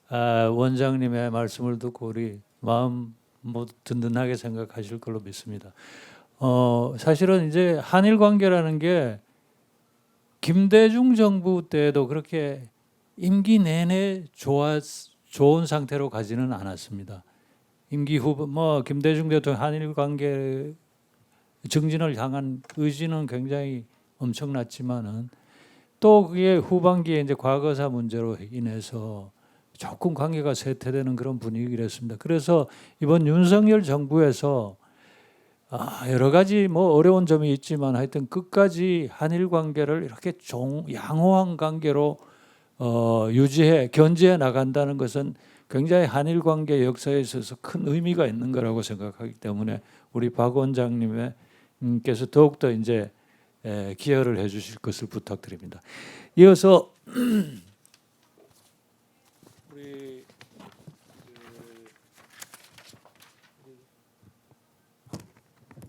원장님의 말씀을 듣고 우리 마음 모두 든든하게 생각하실 걸로 믿습니다. 사실은 이제 한일 관계라는 게 김대중 정부 때도 그렇게 임기 내내 좋은 상태로 가지는 않았습니다. 임기 후반 김대중 대통령 한일 관계 증진을 향한 의지는 굉장히 엄청났지만은 또 그게 후반기에 이제 과거사 문제로 인해서 조금 관계가 쇠퇴되는 그런 분위기였습니다. 그래서 이번 윤석열 정부에서 여러 가지 뭐 어려운 점이 있지만 하여튼 끝까지 한일 관계를 이렇게 양호한 관계로 견지해 나간다는 것은 굉장히 한일 관계 역사에 있어서 큰 의미가 있는 거라고 생각하기 때문에 우리 박 원장님께서 더욱더 이제 기여를 해주실 것을 부탁드립니다. 이어서 우리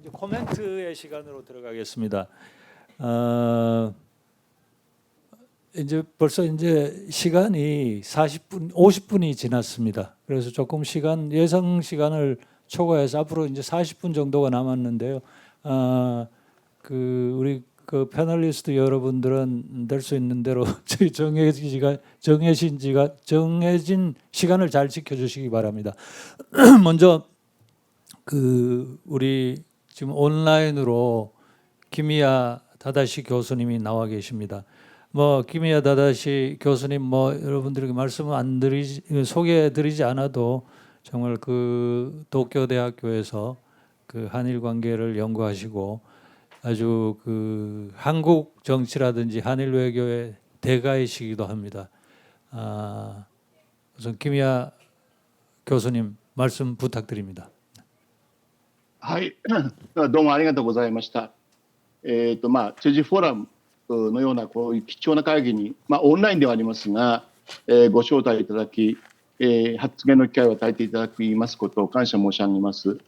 이제 코멘트의 시간으로 들어가겠습니다. 이제 벌써 이제 시간이 40분, 50분이 지났습니다. 그래서 조금 예상 시간을 초과해서 앞으로 이제 40분 정도가 남았는데요. 우리 패널리스트 여러분들은 될 수 있는 대로 저희 정해진 시간을 잘 지켜주시기 바랍니다. 먼저 우리 지금 온라인으로 김희아 다다시 교수님이 나와 계십니다. 김희아 다다시 교수님 여러분들에게 말씀을 소개해드리지 않아도 정말 도쿄대학교에서 한일 관계를 연구하시고 아주 한국 정치라든지 한일 외교의 대가이시기도 합니다. 우선 김희아 교수님 말씀 부탁드립니다. はい、どうもありがとうございました。チェジフォーラムのようなこういう貴重な会議に、オンラインではありますが、ご招待いただき、発言の機会を与えていただきますことを感謝申し上げます。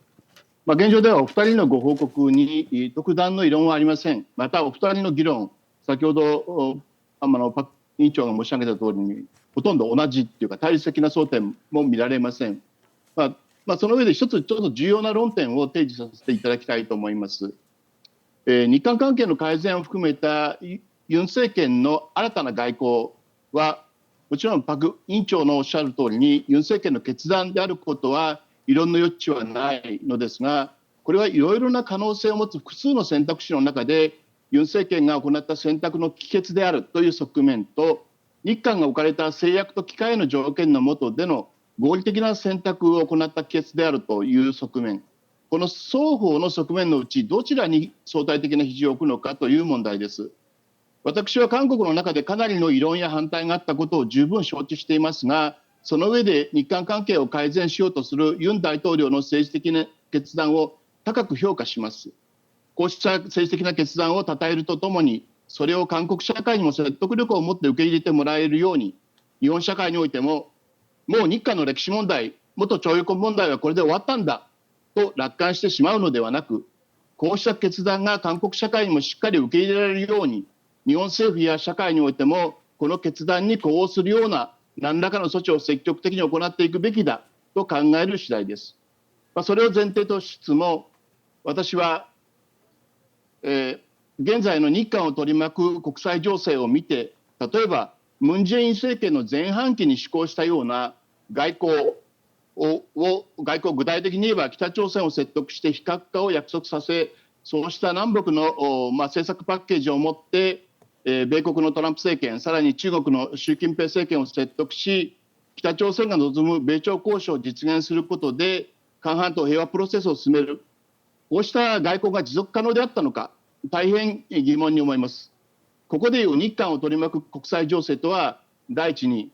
現状ではお二人のご報告に特段の異論はありません。またお二人の議論、先ほどパク委員長が申し上げた通りにほとんど同じというか対立的な争点も見られません。その上で一つちょっと重要な論点を提示させていただきたいと思います。日韓関係の改善を含めたユン政権の新たな外交はもちろんパク委員長のおっしゃる通りにユン政権の決断であることは異論の余地はないのですが、これはいろいろな可能性を持つ複数の選択肢の中でユン政権が行った選択の帰結であるという側面と、日韓が置かれた制約と機会の条件の下での合理的な選択を行った帰結であるという側面、この双方の側面のうちどちらに相対的な比重を置くのかという問題です。私は韓国の中でかなりの異論や反対があったことを十分承知していますが、その上で日韓関係を改善しようとするユン大統領の政治的な決断を高く評価します。こうした政治的な決断を称えるとともに、それを韓国社会にも説得力を持って受け入れてもらえるように、日本社会においても、もう日韓の歴史問題、元徴用工問題はこれで終わったんだと楽観してしまうのではなく、こうした決断が韓国社会にもしっかり受け入れられるように、日本政府や社会においてもこの決断に呼応するような何らかの措置を積極的に行っていくべきだと考える次第です。それを前提としつつも、私は、日現在の日韓を取り巻く国際情勢を見て、例えばムン・ジェイン政権の前半期に施行したような外交具体的に言えば北朝鮮を説得して非核化を約束させ、そうした南北の、政策パッケージを持って、米国のトランプ政権、さらに中国の習近平政権を説得し、北朝鮮が望む米朝交渉を実現することで韓半島平和プロセスを進める、こうした外交が持続可能であったのか、大変疑問に思います。ここでいう日韓を取り巻く国際情勢とは、第一に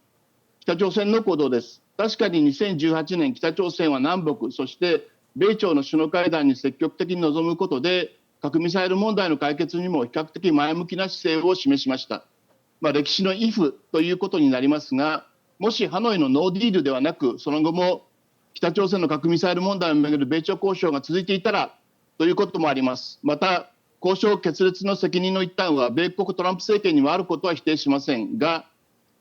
北朝鮮の行動です。確かに2018年、北朝鮮は南北、そして米朝の首脳会談に積極的に臨むことで、核ミサイル問題の解決にも比較的前向きな姿勢を示しました。歴史のイフということになりますが、もしハノイのノーディールではなく、その後も北朝鮮の核ミサイル問題をめぐる米朝交渉が続いていたらということもあります。また、交渉決裂の責任の一端は米国トランプ政権にもあることは否定しませんが、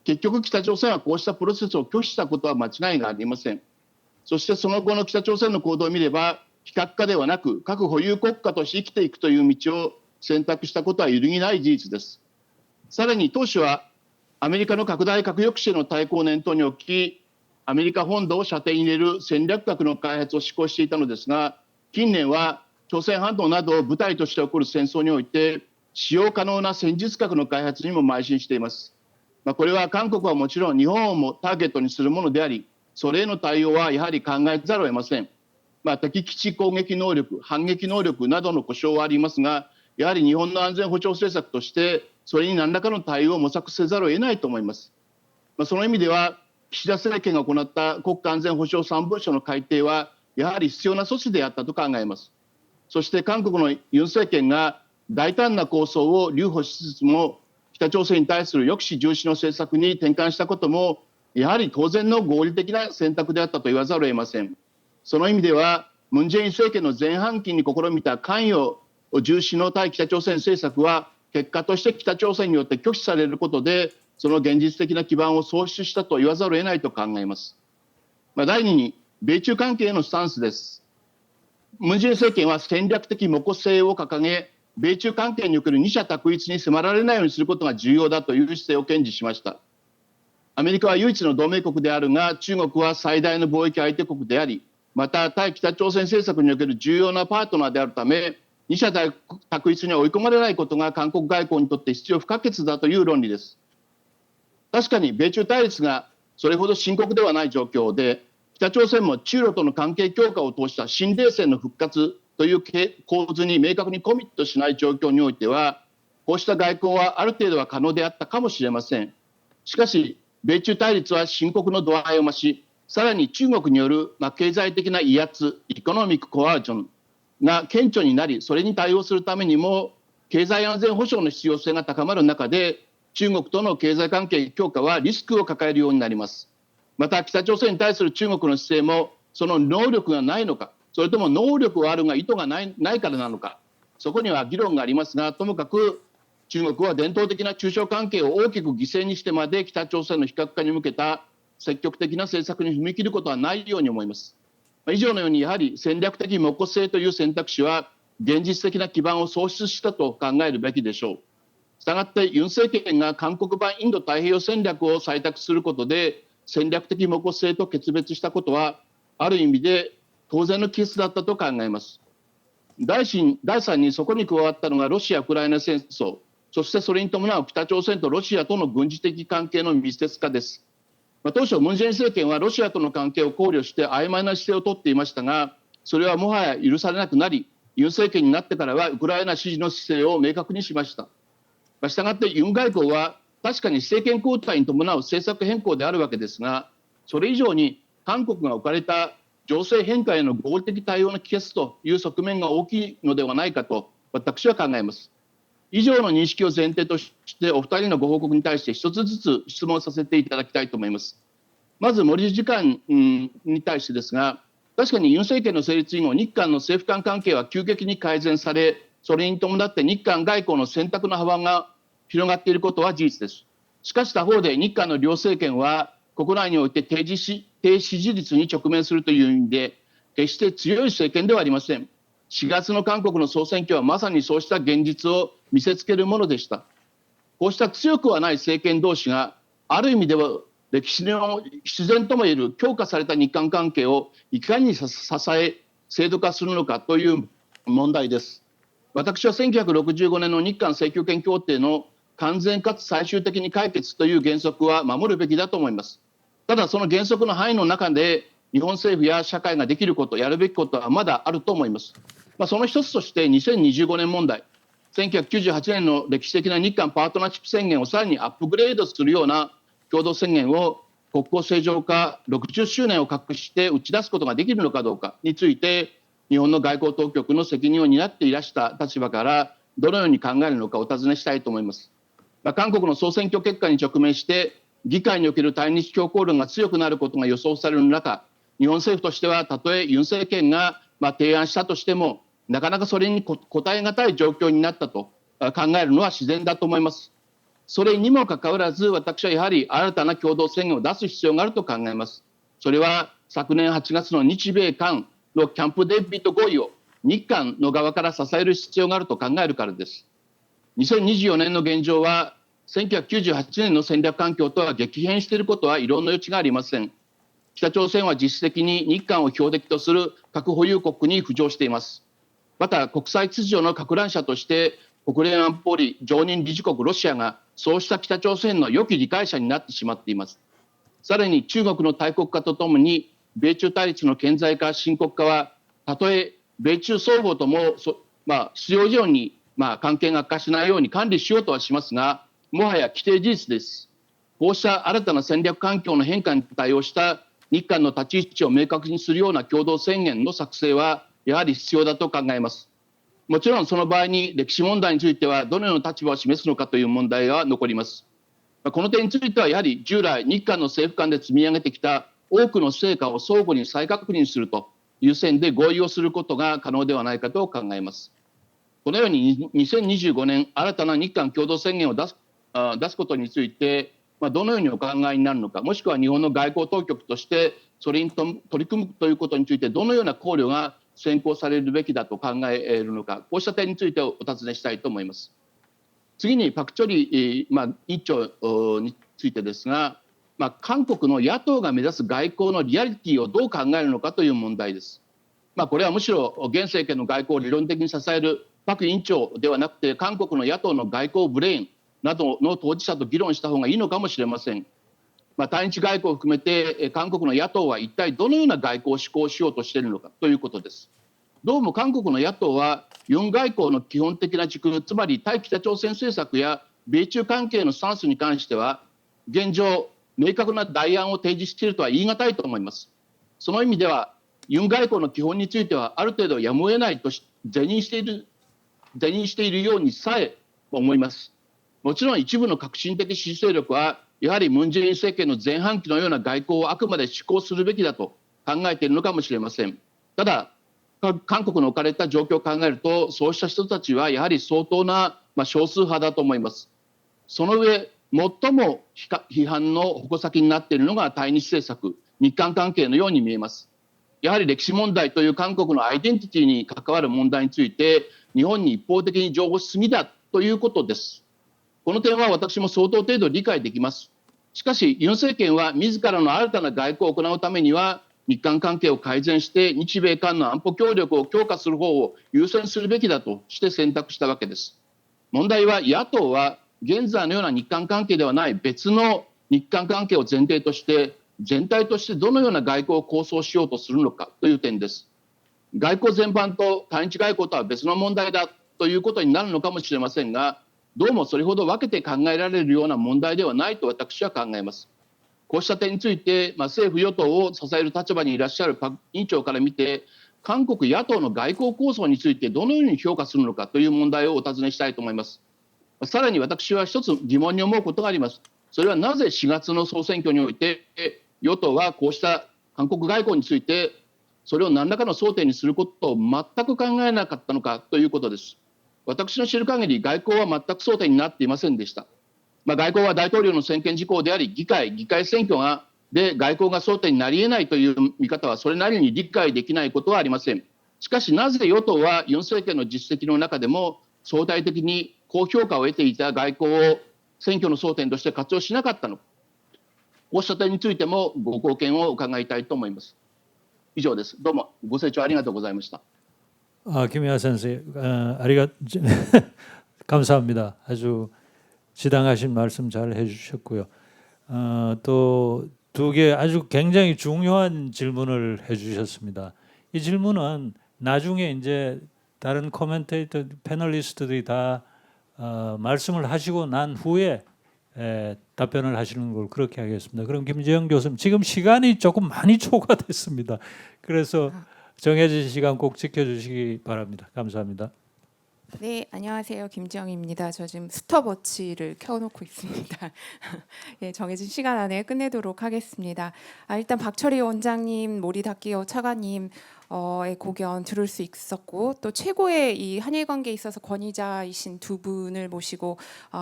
結局北朝鮮はこうしたプロセスを拒否したことは間違いがありません。そしてその後の北朝鮮の行動を見れば、非核化ではなく核保有国家として生きていくという道を選択したことは揺るぎない事実です。さらに当初はアメリカの拡大核抑止への対抗を念頭に置き、アメリカ本土を射程に入れる戦略核の開発を施行していたのですが、近年は朝鮮半島などを舞台として起こる戦争において使用可能な戦術核の開発にも邁進しています。これは韓国はもちろん日本をもターゲットにするものであり、それへの対応はやはり考えざるを得ません。敵基地攻撃能力、反撃能力などの保障はありますが、やはり日本の安全保障政策としてそれに何らかの対応を模索せざるを得ないと思います。その意味では岸田政権が行った国家安全保障3文書の改定はやはり必要な措置であったと考えます。そして韓国のユン政権が大胆な構想を留保しつつも北朝鮮に対する抑止重視の政策に転換したこともやはり当然の合理的な選択であったと言わざるを得ません。その意味ではムン・ジェイン政権の前半期に試みた関与重視の対北朝鮮政策は結果として北朝鮮によって拒否されることでその現実的な基盤を喪失したと言わざるを得ないと考えます。第2に米中関係へのスタンスです。ムン・ジェイン政権は戦略的模倣性を掲げ、米中関係における二者択一に迫られないようにすることが重要だという姿勢を堅持しました。アメリカは唯一の同盟国であるが、中国は最大の貿易相手国であり、また対北朝鮮政策における重要なパートナーであるため、二者択一に追い込まれないことが韓国外交にとって必要不可欠だという論理です。確かに米中対立がそれほど深刻ではない状況で、北朝鮮も中ロとの関係強化を通した新冷戦の復活という構図に明確にコミットしない状況においては、こうした外交はある程度は可能であったかもしれません。しかし、米中対立は深刻の度合いを増し、さらに中国による経済的な威圧、エコノミックコアージョンが顕著になり、それに対応するためにも、経済安全保障の必要性が高まる中で、中国との経済関係強化はリスクを抱えるようになります。また、北朝鮮に対する中国の姿勢も、その能力がないのか、それとも能力はあるが意図がないからなのか、そこには議論がありますが、ともかく中国は伝統的な中朝関係を大きく犠牲にしてまで北朝鮮の非核化に向けた積極的な政策に踏み切ることはないように思います。以上のようにやはり戦略的模倣性という選択肢は現実的な基盤を喪失したと考えるべきでしょう。したがってユン政権が韓国版インド太平洋戦略を採択することで戦略的模倣性と決別したことはある意味で当然のケースだったと考えます。第3にそこに加わったのがロシア・ウクライナ戦争、そしてそれに伴う北朝鮮とロシアとの軍事的関係の密接化です。当初ムン・ジェイン政権はロシアとの関係を考慮して曖昧な姿勢を取っていましたが、それはもはや許されなくなり、ユン政権になってからはウクライナ支持の姿勢を明確にしました。したがってユン外交は確かに政権交代に伴う政策変更であるわけですが、それ以上に韓国が置かれた情勢変化への合理的対応の帰結という側面が大きいのではないかと私は考えます。以上の認識を前提としてお二人のご報告に対して一つずつ質問させていただきたいと思います。まず森次官に対してですが、確かにユン政権の成立以後、日韓の政府間関係は急激に改善され、それに伴って日韓外交の選択の幅が広がっていることは事実です。しかし他方で日韓の両政権は国内において低支持率に直面するという意味で決して強い政権ではありません。4月の韓国の総選挙はまさにそうした現実を見せつけるものでした。こうした強くはない政権同士がある意味では歴史の必然ともいえる強化された日韓関係をいかに支え制度化するのかという問題です。私は1965年の日韓請求権協定の完全かつ最終的に解決という原則は守るべきだと思います。ただその原則の範囲の中で日本政府や社会ができること、やるべきことはまだあると思います。その一つとして2025年問題、1998年の歴史的な日韓パートナーシップ宣言をさらにアップグレードするような共同宣言を国交正常化60周年を隠して打ち出すことができるのかどうかについて、日本の外交当局の責任を担っていらした立場からどのように考えるのかお尋ねしたいと思います。韓国の総選挙結果に直面して議会における対日強硬論が強くなることが予想される中、日本政府としてはたとえユン政権が提案したとしてもなかなかそれに応えがたい状況になったと考えるのは自然だと思います。それにもかかわらず私はやはり新たな共同宣言を出す必要があると考えます。それは昨年8月の日米韓のキャンプデービッド合意を日韓の側から支える必要があると考えるからです。2024年の現状は1998年の戦略環境とは激変していることは異論の余地がありません。北朝鮮は実質的に日韓を標的とする核保有国に浮上しています。また国際秩序の撹乱者として国連安保理常任理事国ロシアがそうした北朝鮮の良き理解者になってしまっています。さらに中国の大国化とともに米中対立の顕在化深刻化はたとえ米中双方とも必要以上に関係が悪化しないように管理しようとはしますが、もはや既定事実です。こうした新たな戦略環境の変化に対応した日韓の立ち位置を明確にするような共同宣言の作成はやはり必要だと考えます。もちろんその場合に歴史問題についてはどのような立場を示すのかという問題が残ります。この点についてはやはり従来日韓の政府間で積み上げてきた多くの成果を相互に再確認するという線で合意をすることが可能ではないかと考えます。このように2025年新たな日韓共同宣言を出すことについてどのようにお考えになるのか、もしくは日本の外交当局としてそれに取り組むということについてどのような考慮が先行されるべきだと考えるのか、こうした点についてお尋ねしたいと思います。次にパク・チョリ委員長についてですが、韓国の野党が目指す外交のリアリティをどう考えるのかという問題です。これはむしろ現政権の外交を理論的に支えるパク委員長ではなくて韓国の野党の外交ブレーンなどの当事者と議論した方がいいのかもしれません。対日外交を含めて韓国の野党は一体どのような外交を施行しようとしているのかということです。どうも韓国の野党はユン外交の基本的な軸、つまり対北朝鮮政策や米中関係のスタンスに関しては現状明確な代案を提示しているとは言い難いと思います。その意味ではユン外交の基本についてはある程度やむを得ないと是認しているようにさえ思います。もちろん一部の革新的支持勢力はやはりムン・ジェイン政権の前半期のような外交をあくまで施行するべきだと考えているのかもしれません。ただ韓国の置かれた状況を考えるとそうした人たちはやはり相当な少数派だと思います。その上最も批判の矛先になっているのが対日政策、日韓関係のように見えます。やはり歴史問題という韓国のアイデンティティに関わる問題について日本に一方的に譲歩しすぎだということです。この点は私も相当程度理解できます。しかしユン政権は自らの新たな外交を行うためには日韓関係を改善して日米韓の安保協力を強化する方を優先するべきだとして選択したわけです。問題は野党は現在のような日韓関係ではない別の日韓関係を前提として全体としてどのような外交を構想しようとするのかという点です。外交全般と対日外交とは別の問題だということになるのかもしれませんが、どうもそれほど分けて考えられるような問題ではないと私は考えます。こうした点について、政府与党を支える立場にいらっしゃるパク委員長から見て韓国野党の外交構想についてどのように評価するのかという問題をお尋ねしたいと思います。さらに私は一つ疑問に思うことがあります。それはなぜ4月の総選挙において与党はこうした韓国外交についてそれを何らかの争点にすることを全く考えなかったのかということです。私の知る限り外交は全く争点になっていませんでした。外交は大統領の専権事項であり議会選挙で外交が争点になり得ないという見方はそれなりに理解できないことはありません。しかしなぜ与党はユン政権の実績の中でも相対的に高評価を得ていた外交選挙の争点として活用しなかったのか、こうした点についてもご貢献を伺いたいと思います。以上です。どうもご清聴ありがとうございました。 김희아 선생, 감사합니다. 아주 지당하신 말씀 잘 해주셨고요. 또 두 개 아주 굉장히 중요한 질문을 해주셨습니다. 이 질문은 나중에 이제 다른 코멘테이터 패널리스트들이 다 말씀을 하시고 난 후에 답변을 하시는 걸 그렇게 하겠습니다. 그럼 김재영 교수님, 지금 시간이 조금 많이 초과됐습니다. 그래서 정해진 시간 꼭 지켜주시기 바랍니다. 감사합니다. 네, 안녕하세요. 김지영입니다. 저 지금 스톱워치를 켜놓고 있습니다. 예, 정해진 시간 안에 끝내도록 하겠습니다. 일단 박철희 원장님, 모리다키오 차관님 의 고견 들을 수 있었고, 또 최고의 이 한일 관계에 있어서 권위자이신 두 분을 모시고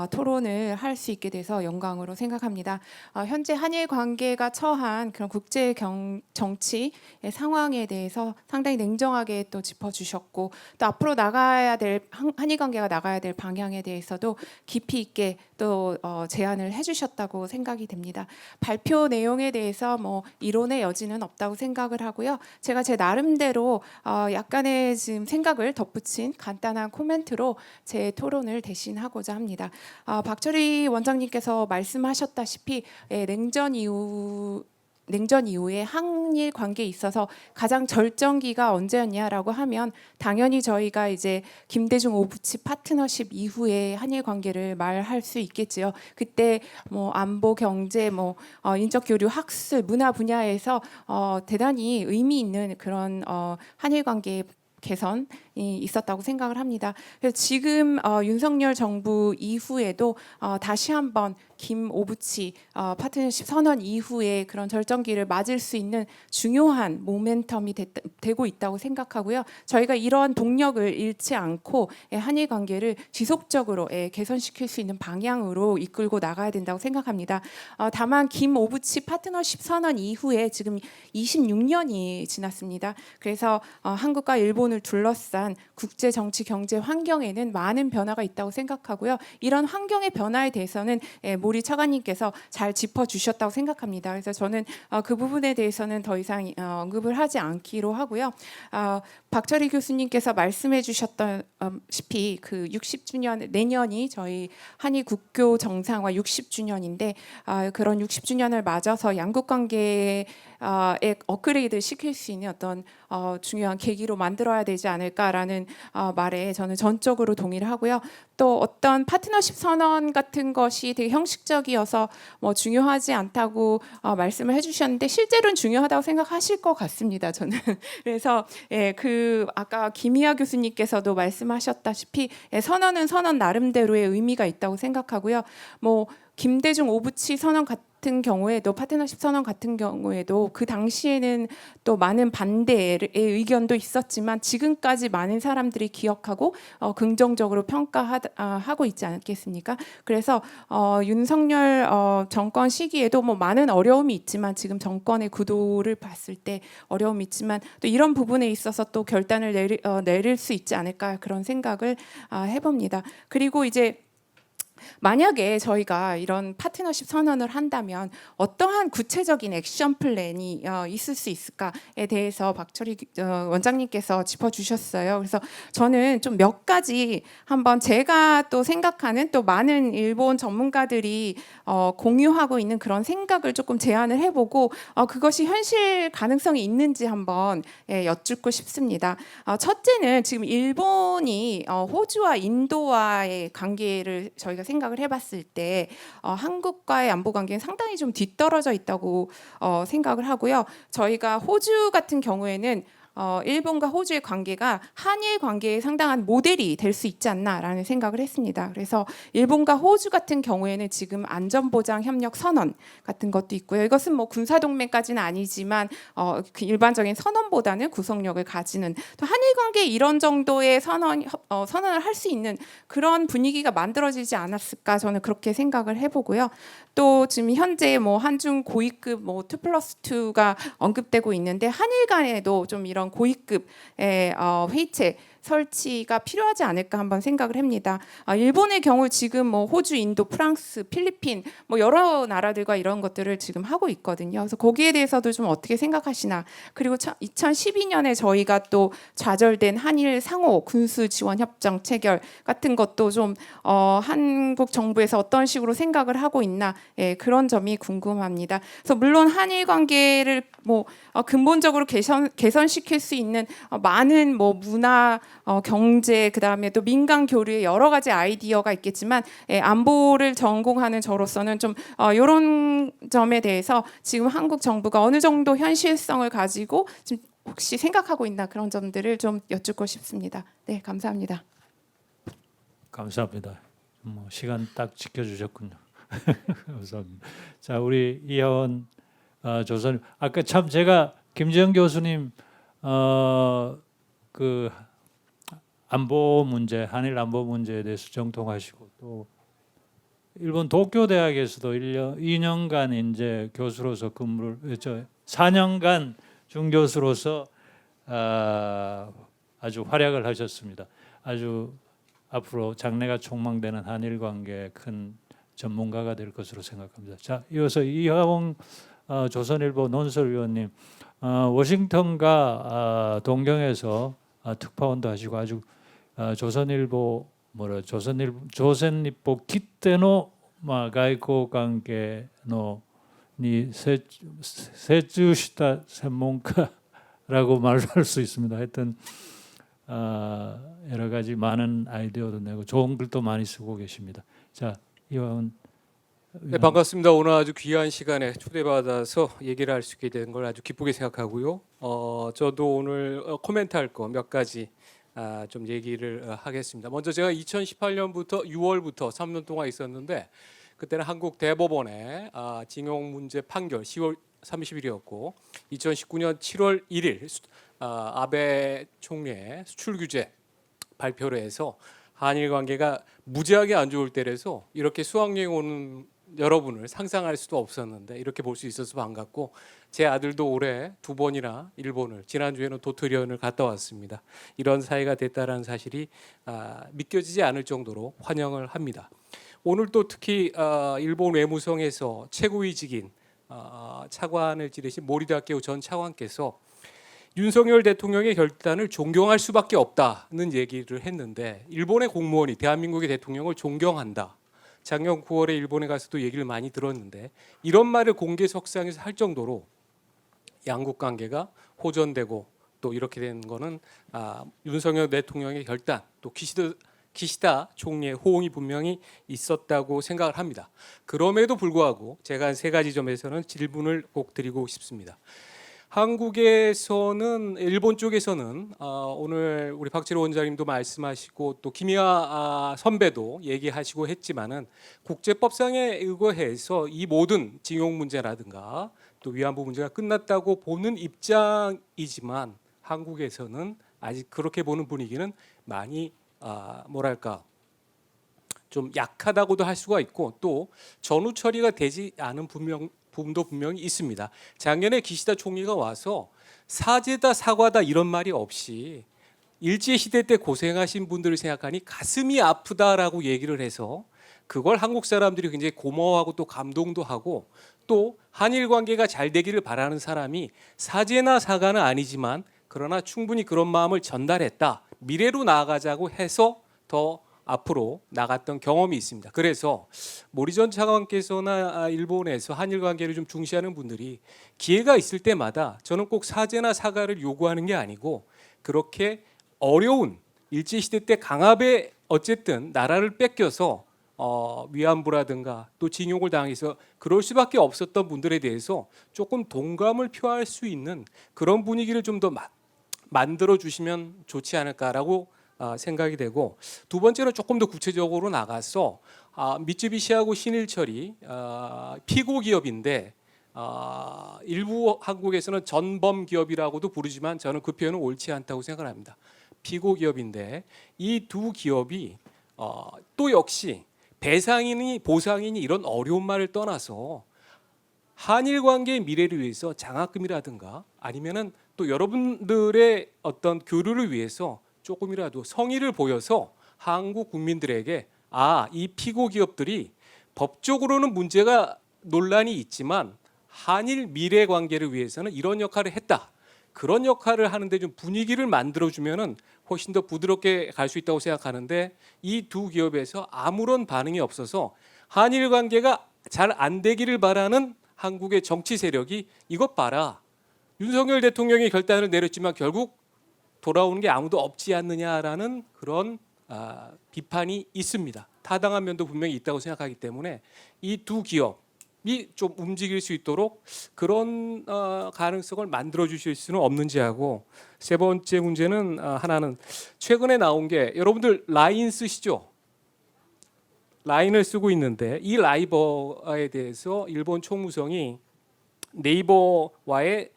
토론을 할 수 있게 돼서 영광으로 생각합니다. 현재 한일 관계가 처한 그런 국제 정치의 상황에 대해서 상당히 냉정하게 또 짚어주셨고, 또 앞으로 나가야 될 한일 관계가 나가야 될 방향에 대해서도 깊이 있게 또 제안을 해주셨다고 생각이 됩니다. 발표 내용에 대해서 뭐 이론의 여지는 없다고 생각을 하고요. 제가 제 나름대로 약간의 지금 생각을 덧붙인 간단한 코멘트로 제 토론을 대신하고자 합니다. 박철희 원장님께서 말씀하셨다시피 냉전 이후에 한일 관계에 있어서 가장 절정기가 언제였냐라고 하면 당연히 저희가 이제 김대중 오부치 파트너십 이후에 한일 관계를 말할 수 있겠지요. 그때 뭐 안보, 경제, 뭐 인적 교류, 학술, 문화 분야에서 대단히 의미 있는 그런 한일 관계 개선이 있었다고 생각을 합니다. 그래서 지금 윤석열 정부 이후에도 다시 한번 김 오부치 파트너십 선언 이후에 그런 절정기를 맞을 수 있는 중요한 모멘텀이 되고 있다고 생각하고요. 저희가 이런 동력을 잃지 않고 한일 관계를 지속적으로 개선시킬 수 있는 방향으로 이끌고 나가야 된다고 생각합니다. 다만 김 오부치 파트너십 선언 이후에 지금 26년이 지났습니다. 그래서 한국과 일본을 둘러싼 국제 정치 경제 환경에는 많은 변화가 있다고 생각하고요. 이런 환경의 변화에 대해서는 모리 차관님께서 잘 짚어주셨다고 생각합니다. 그래서 저는 그 부분에 대해서는 더 이상 언급을 하지 않기로 하고요. 박철희 교수님께서 말씀해 주셨다시피 그 60주년 내년이 저희 한일 국교 정상화 60주년인데 그런 60주년을 맞아서 양국 관계에 업그레이드 시킬 수 있는 어떤 중요한 계기로 만들어야 되지 않을까라는 말에 저는 전적으로 동의를 하고요. 또 어떤 파트너십 선언 같은 것이 되게 형식적이어서 뭐 중요하지 않다고 말씀을 해주셨는데 실제로는 중요하다고 생각하실 것 같습니다. 저는 그래서 그 아까 김희아 교수님께서도 말씀하셨다시피 선언은 선언 나름대로의 의미가 있다고 생각하고요. 뭐 김대중 오부치 선언 같은 경우에도 파트너십 선언 같은 경우에도 그 당시에는 또 많은 반대의 의견도 있었지만 지금까지 많은 사람들이 기억하고 긍정적으로 평가하고 있지 않겠습니까? 그래서 윤석열 정권 시기에도 뭐 많은 어려움이 있지만 지금 정권의 구도를 봤을 때 어려움이 있지만 또 이런 부분에 있어서 또 결단을 내릴 수 있지 않을까 그런 생각을 해봅니다. 그리고 이제 만약에 저희가 이런 파트너십 선언을 한다면 어떠한 구체적인 액션 플랜이 있을 수 있을까에 대해서 박철희 원장님께서 짚어주셨어요. 그래서 저는 좀 몇 가지 한번 제가 또 생각하는 또 많은 일본 전문가들이 공유하고 있는 그런 생각을 조금 제안을 해보고 그것이 현실 가능성이 있는지 한번 여쭙고 싶습니다. 첫째는 지금 일본이 호주와 인도와의 관계를 저희가 생각을 해봤을 때 한국과의 안보 관계는 상당히 좀 뒤떨어져 있다고 생각을 하고요. 저희가 호주 같은 경우에는 일본과 호주의 관계가 한일 관계의 상당한 모델이 될 수 있지 않나라는 생각을 했습니다. 그래서 일본과 호주 같은 경우에는 지금 안전보장협력 선언 같은 것도 있고요. 이것은 뭐 군사동맹까지는 아니지만 그 일반적인 선언보다는 구속력을 가지는 또 한일 관계에 이런 정도의 선언을 할 수 있는 그런 분위기가 만들어지지 않았을까 저는 그렇게 생각을 해보고요. 또 지금 현재 뭐 한중 고위급 뭐 2+2가 언급되고 있는데 한일 간에도 좀 이런 고위급의 회의체 설치가 필요하지 않을까 한번 생각을 합니다. 일본의 경우 지금 뭐 호주, 인도, 프랑스, 필리핀 뭐 여러 나라들과 이런 것들을 지금 하고 있거든요. 그래서 거기에 대해서도 좀 어떻게 생각하시나. 그리고 2012년에 저희가 또 좌절된 한일 상호 군수 지원 협정 체결 같은 것도 좀 한국 정부에서 어떤 식으로 생각을 하고 있나, 예, 그런 점이 궁금합니다. 그래서 물론 한일 관계를 뭐 근본적으로 개선시킬 수 있는 많은 뭐 문화, 경제, 그다음에 또 민간 교류의 여러 가지 아이디어가 있겠지만, 예, 안보를 전공하는 저로서는 좀 이런 점에 대해서 지금 한국 정부가 어느 정도 현실성을 가지고 지금 혹시 생각하고 있나, 그런 점들을 좀 여쭙고 싶습니다. 네, 감사합니다. 감사합니다. 뭐 시간 딱 지켜주셨군요. 감사합니다. 자, 우리 이하원 조사님, 아까 참 제가 김지영 교수님 그 안보 문제, 한일 안보 문제에 대해서 정통하시고 또 일본 도쿄 대학에서도 2년간 이제 교수로서 근무를 4년간准교수로서 아주 활약을 하셨습니다. 아주 앞으로 장래가 촉망되는 한일 관계의 큰 전문가가 될 것으로 생각합니다. 자, 이어서 이하원 조선일보 논설위원님, 워싱턴과 동경에서 특파원도 하시고 아주 조선일보 조선일보 기대노外交関係のに精通した 専門家라고 말할 수 있습니다. 하여튼 여러 가지 많은 아이디어도 내고 좋은 글도 많이 쓰고 계십니다. 자, 이하원. 네, 반갑습니다. 오늘 아주 귀한 시간에 초대받아서 얘기를 할 수 있게 된 걸 아주 기쁘게 생각하고요. 저도 오늘 코멘트할 거 몇 가지 좀 얘기를 하겠습니다. 먼저 제가 2018년부터 6월부터 3년 동안 있었는데, 그때는 한국 대법원의 징용 문제 판결 10월 30일이었고 2019년 7월 1일 아베 총리의 수출 규제 발표를 해서 한일 관계가 무지하게 안 좋을 때라서 이렇게 수학여행 오는 여러분을 상상할 수도 없었는데 이렇게 볼 수 있어서 반갑고, 제 아들도 올해 2번이나 일본을, 지난주에는 도토리현을 갔다 왔습니다. 이런 사이가 됐다는 사실이 믿겨지지 않을 정도로 환영을 합니다. 오늘 또 특히 일본 외무성에서 최고위직인 차관을 지내신 모리다케오 전 차관께서 윤석열 대통령의 결단을 존경할 수밖에 없다는 얘기를 했는데, 일본의 공무원이 대한민국의 대통령을 존경한다. 작년 9월에 일본에 가서도 얘기를 많이 들었는데, 이런 말을 공개석상에서 할 정도로 양국 관계가 호전되고 또 이렇게 된 거는 윤석열 대통령의 결단, 또 기시다 총리의 호응이 분명히 있었다고 생각을 합니다. 그럼에도 불구하고 제가 한 3가지 점에서는 질문을 꼭 드리고 싶습니다. 한국에서는, 일본 쪽에서는 오늘 우리 박지로 원장님도 말씀하시고 또 김희아 선배도 얘기하시고 했지만은 국제법상에 의거해서 이 모든 징용 문제라든가 또 위안부 문제가 끝났다고 보는 입장이지만, 한국에서는 아직 그렇게 보는 분위기는 많이 뭐랄까 좀 약하다고도 할 수가 있고, 또 전후 처리가 되지 않은 부분도 분명히 있습니다. 작년에 기시다 총리가 와서 사죄다 사과다 이런 말이 없이 일제시대 때 고생하신 분들을 생각하니 가슴이 아프다라고 얘기를 해서 그걸 한국 사람들이 굉장히 고마워하고 또 감동도 하고, 또 한일 관계가 잘 되기를 바라는 사람이 사죄나 사과는 아니지만 그러나 충분히 그런 마음을 전달했다, 미래로 나아가자고 해서 더 앞으로 나갔던 경험이 있습니다. 그래서 모리 전 차관께서나 일본에서 한일 관계를 좀 중시하는 분들이 기회가 있을 때마다 저는 꼭 사죄나 사과를 요구하는 게 아니고, 그렇게 어려운 일제시대 때 강압에 어쨌든 나라를 뺏겨서 위안부라든가 또 징용을 당해서 그럴 수밖에 없었던 분들에 대해서 조금 동감을 표할 수 있는 그런 분위기를 좀 더 만들어 주시면 좋지 않을까라고 생각이 되고, 두 번째로 조금 더 구체적으로 나가서 미쯔비시하고 신일철이 피고 기업인데 일부 한국에서는 전범 기업이라고도 부르지만 저는 그 표현은 옳지 않다고 생각합니다. 피고 기업인데 이 두 기업이 또 역시 배상이니 보상이니 이런 어려운 말을 떠나서 한일 관계의 미래를 위해서 장학금이라든가 아니면은 또 여러분들의 어떤 교류를 위해서 조금이라도 성의를 보여서 한국 국민들에게 이 피고 기업들이 법적으로는 문제가 논란이 있지만 한일 미래 관계를 위해서는 이런 역할을 했다. 그런 역할을 하는데 좀 분위기를 만들어주면은 훨씬 더 부드럽게 갈 수 있다고 생각하는데 이 두 기업에서 아무런 반응이 없어서 한일 관계가 잘 안 되기를 바라는 한국의 정치 세력이 이것 봐라. 윤석열 대통령이 결단을 내렸지만 결국 돌아오는 게 아무도 없지 않느냐라는 그런 비판이 있습니다. 타당한 면도 분명히 있다고 생각하기 때문에 이 두 기업이 좀 움직일 수 있도록 그런 가능성을 만들어 주실 수는 없는지 하고, 세 번째 문제는 하나는 최근에 나온 게, 여러분들 라인 쓰시죠? 라인을 쓰고 있는데 이 라이버에 대해서 일본 총무성이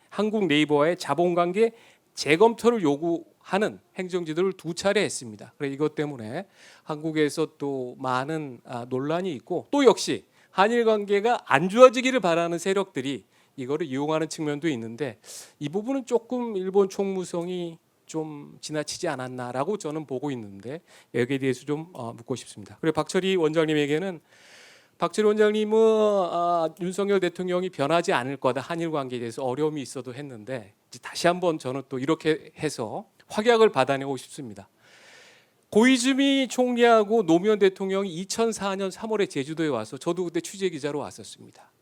한국 네이버와의 자본관계 재검토를 요구하는 행정지도를 2차례 했습니다. 그래서 이것 때문에 한국에서 또 많은 논란이 있고, 또 역시 한일 관계가 안 좋아지기를 바라는 세력들이 이거를 이용하는 측면도 있는데, 이 부분은 조금 일본 총무성이 좀 지나치지 않았나라고 저는 보고 있는데, 여기에 대해서 좀 묻고 싶습니다. 그리고 박철희 원장님에게는, 박철희 원장님은 윤석열 대통령이 변하지 않을 거다, 한일 관계에 대해서 어려움이 있어도 했는데, 이제 다시 한번 저는 또 이렇게 해서 확약을 받아내고 싶습니다. 고이즈미 총리하고 노무현 대통령이 2004년 3월에 제주도에 와서, 저도 그때 취재 기자로 왔었습니다.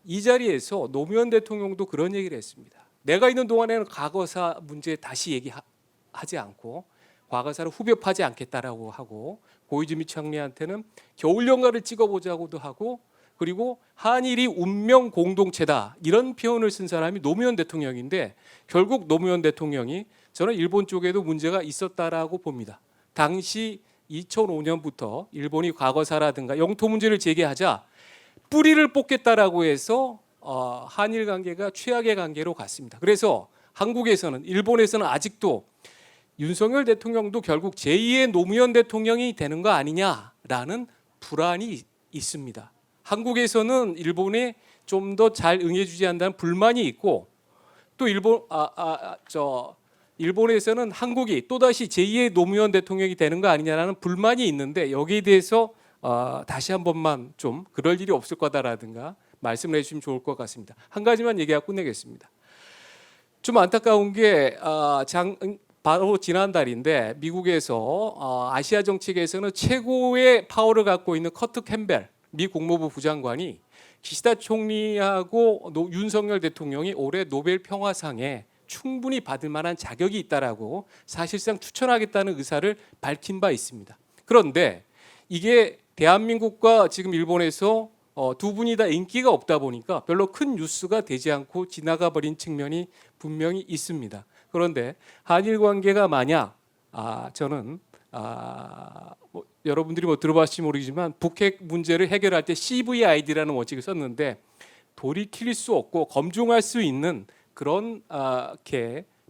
이 자리에서 노무현 대통령도 그런 얘기를 했습니다. 내가 있는 동안에는 과거사 문제 다시 얘기하지 않고 과거사를 후벼파지 않겠다라고 하고, 고이즈미 총리한테는 겨울 연가를 찍어보자고도 하고, 그리고 한일이 운명 공동체다 이런 표현을 쓴 사람이 노무현 대통령인데, 결국 노무현 대통령이 저는 일본 쪽에도 문제가 있었다라고 봅니다. 당시 2005년부터 일본이 과거사라든가 영토 문제를 제기하자 뿌리를 뽑겠다라고 해서 한일 관계가 최악의 관계로 갔습니다. 그래서 한국에서는, 일본에서는 아직도 윤석열 대통령도 결국 제2의 노무현 대통령이 되는 거 아니냐라는 불안이 있습니다. 한국에서는 일본에 좀 더 잘 응해주지 않는다는 불만이 있고, 또 일본에서는 한국이 또다시 제2의 노무현 대통령이 되는 거 아니냐라는 불만이 있는데, 여기에 대해서 다시 한 번만 좀 그럴 일이 없을 거다라든가 말씀을 해주시면 좋을 것 같습니다. 한 가지만 얘기하고 끝내겠습니다. 좀 안타까운 게 바로 지난달인데 미국에서 아시아 정책에서는 최고의 파워를 갖고 있는 커트 캠벨 미 국무부 부장관이 기시다 총리하고 윤석열 대통령이 올해 노벨 평화상에 충분히 받을 만한 자격이 있다라고 사실상 추천하겠다는 의사를 밝힌 바 있습니다. 그런데 이게 대한민국과 지금 일본에서 두 분이 다 인기가 없다 보니까 별로 큰 뉴스가 되지 않고 지나가 버린 측면이 분명히 있습니다. 그런데 한일 관계가 만약 저는 여러분들이 들어봤을지 모르겠지만 북핵 문제를 해결할 때 CVID라는 원칙을 썼는데, 돌이킬 수 없고 검증할 수 있는 그런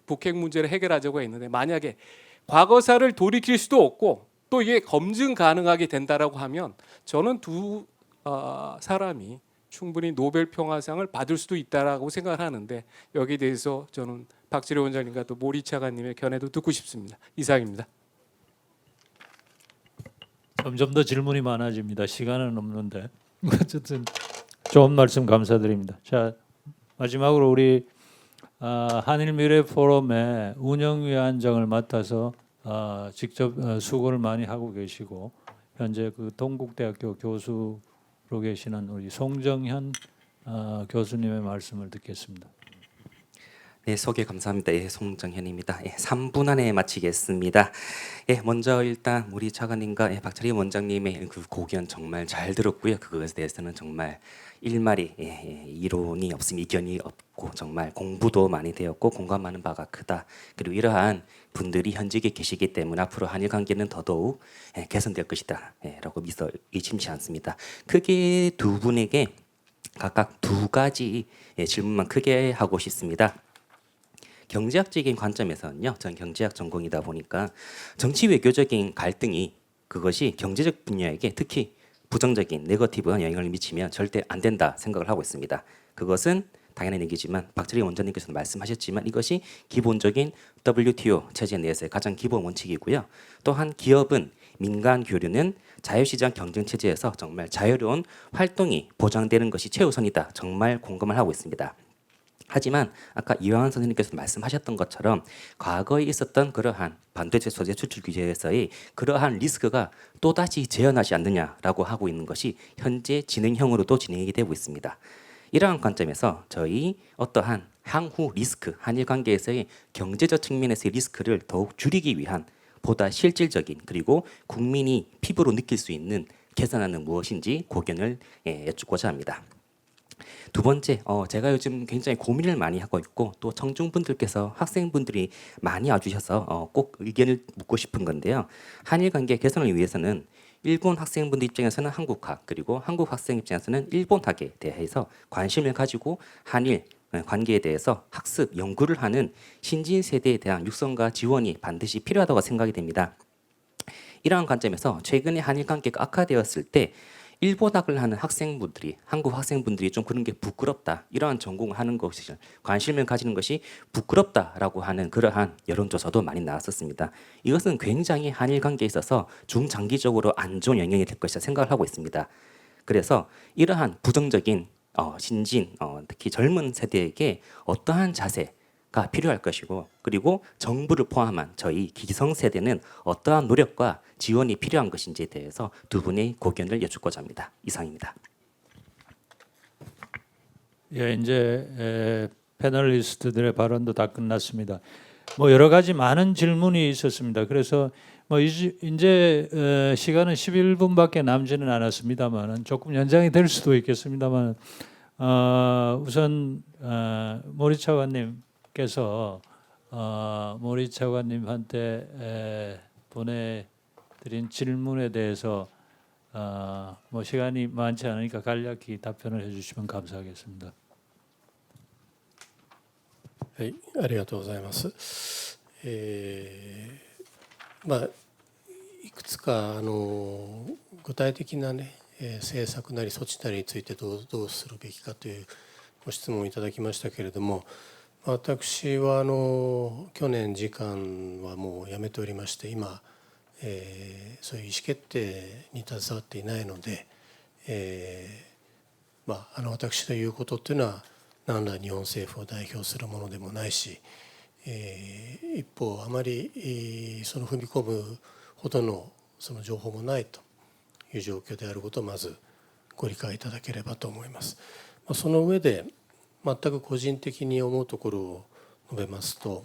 북핵 문제를 해결하자고 했는데, 만약에 과거사를 돌이킬 수도 없고 또 이게 검증 가능하게 된다라고 하면 저는 두 사람이 충분히 노벨 평화상을 받을 수도 있다라고 생각을 하는데, 여기에 대해서 저는 박지려 원장님과 또 모리 차관님의 견해도 듣고 싶습니다. 이상입니다. 점점 더 질문이 많아집니다. 시간은 없는데 어쨌든 좋은 말씀 감사드립니다. 자, 마지막으로 우리 한일 미래 포럼의 운영위원장을 맡아서 직접 수고를 많이 하고 계시고 현재 그 동국대학교 교수로 계시는 우리 송정현 교수님의 말씀을 듣겠습니다. 네, 소개 감사합니다. 송정현입니다. 3분 안에 마치겠습니다. 먼저 일단 우리 차관님과 박철희 원장님의 그 고견 정말 잘 들었고요. 그것에 대해서는 정말 일말이 이론이 없으면 이견이 없고 정말 공부도 많이 되었고 공감하는 바가 크다. 그리고 이러한 분들이 현직에 계시기 때문에 앞으로 한일 관계는 더더욱 개선될 것이다 라고 믿어 의심치 않습니다. 크게 두 분에게 각각 두 가지 질문만 크게 하고 싶습니다. 경제학적인 관점에서는요, 전 경제학 전공이다 보니까 정치 외교적인 갈등이 그것이 경제적 분야에게 특히 부정적인 네거티브한 영향을 미치면 절대 안 된다 생각을 하고 있습니다. 그것은 당연한 얘기지만 박철희 원장님께서도 말씀하셨지만 이것이 기본적인 WTO 체제 내에서의 가장 기본 원칙이고요. 또한 기업은 민간 교류는 자유시장 경쟁 체제에서 정말 자유로운 활동이 보장되는 것이 최우선이다. 정말 공감을 하고 있습니다. 하지만 아까 이완환 선생님께서 말씀하셨던 것처럼 과거에 있었던 그러한 반도체 소재 수출 규제에서의 그러한 리스크가 또다시 재현하지 않느냐라고 하고 있는 것이 현재 진행형으로도 진행이 되고 있습니다. 이러한 관점에서 저희 어떠한 향후 리스크, 한일 관계에서의 경제적 측면에서의 리스크를 더욱 줄이기 위한 보다 실질적인 그리고 국민이 피부로 느낄 수 있는 개선안은 무엇인지 고견을 여쭙고자 합니다. 두 번째, 제가 요즘 굉장히 고민을 많이 하고 있고 또 청중분들께서 학생분들이 많이 와주셔서 꼭 의견을 묻고 싶은 건데요. 한일 관계 개선을 위해서는 일본 학생분들 입장에서는 한국학 그리고 한국 학생 입장에서는 일본학에 대해서 관심을 가지고 한일 관계에 대해서 학습, 연구를 하는 신진 세대에 대한 육성과 지원이 반드시 필요하다고 생각이 됩니다. 이러한 관점에서 최근에 한일 관계가 악화되었을 때 일본학을 하는 학생분들이 한국 학생분들이 좀 그런 게 부끄럽다 이러한 전공을 하는 것이 관심을 가지는 것이 부끄럽다라고 하는 그러한 여론조사도 많이 나왔었습니다. 이것은 굉장히 한일 관계에 있어서 중장기적으로 안 좋은 영향이 될 것이라 생각을 하고 있습니다. 그래서 이러한 부정적인 신진 특히 젊은 세대에게 어떠한 자세가 필요할 것이고 그리고 정부를 포함한 저희 기성세대는 어떠한 노력과 지원이 필요한 것인지에 대해서 두 분의 고견을 여쭙고자 합니다. 이상입니다. 예, 이제 패널리스트들의 발언도 다 끝났습니다. 뭐 여러 가지 많은 질문이 있었습니다. 그래서 뭐 이제 시간은 11분밖에 남지는 않았습니다만 조금 연장이 될 수도 있겠습니다만 우선 모리 차관님께서 모리 차관님한테 보내드린 질문에 대해서 뭐 시간이 많지 않으니까 간략히 답변을 해주시면 감사하겠습니다. はい、ありがとうございます。まあいくつか具体的なね、政策なり措置なりについてどうするべきかというご質問をいただきましたけれども、私は去年次官はもう辞めておりまして今、そういう意思決定に携わっていないので、私の言うことというのは何ら日本政府を代表するものでもないし、一方あまりその踏み込むほどのその情報もないという状況であることをまずご理解いただければと思います。その上で全く個人的に思うところを述べますと、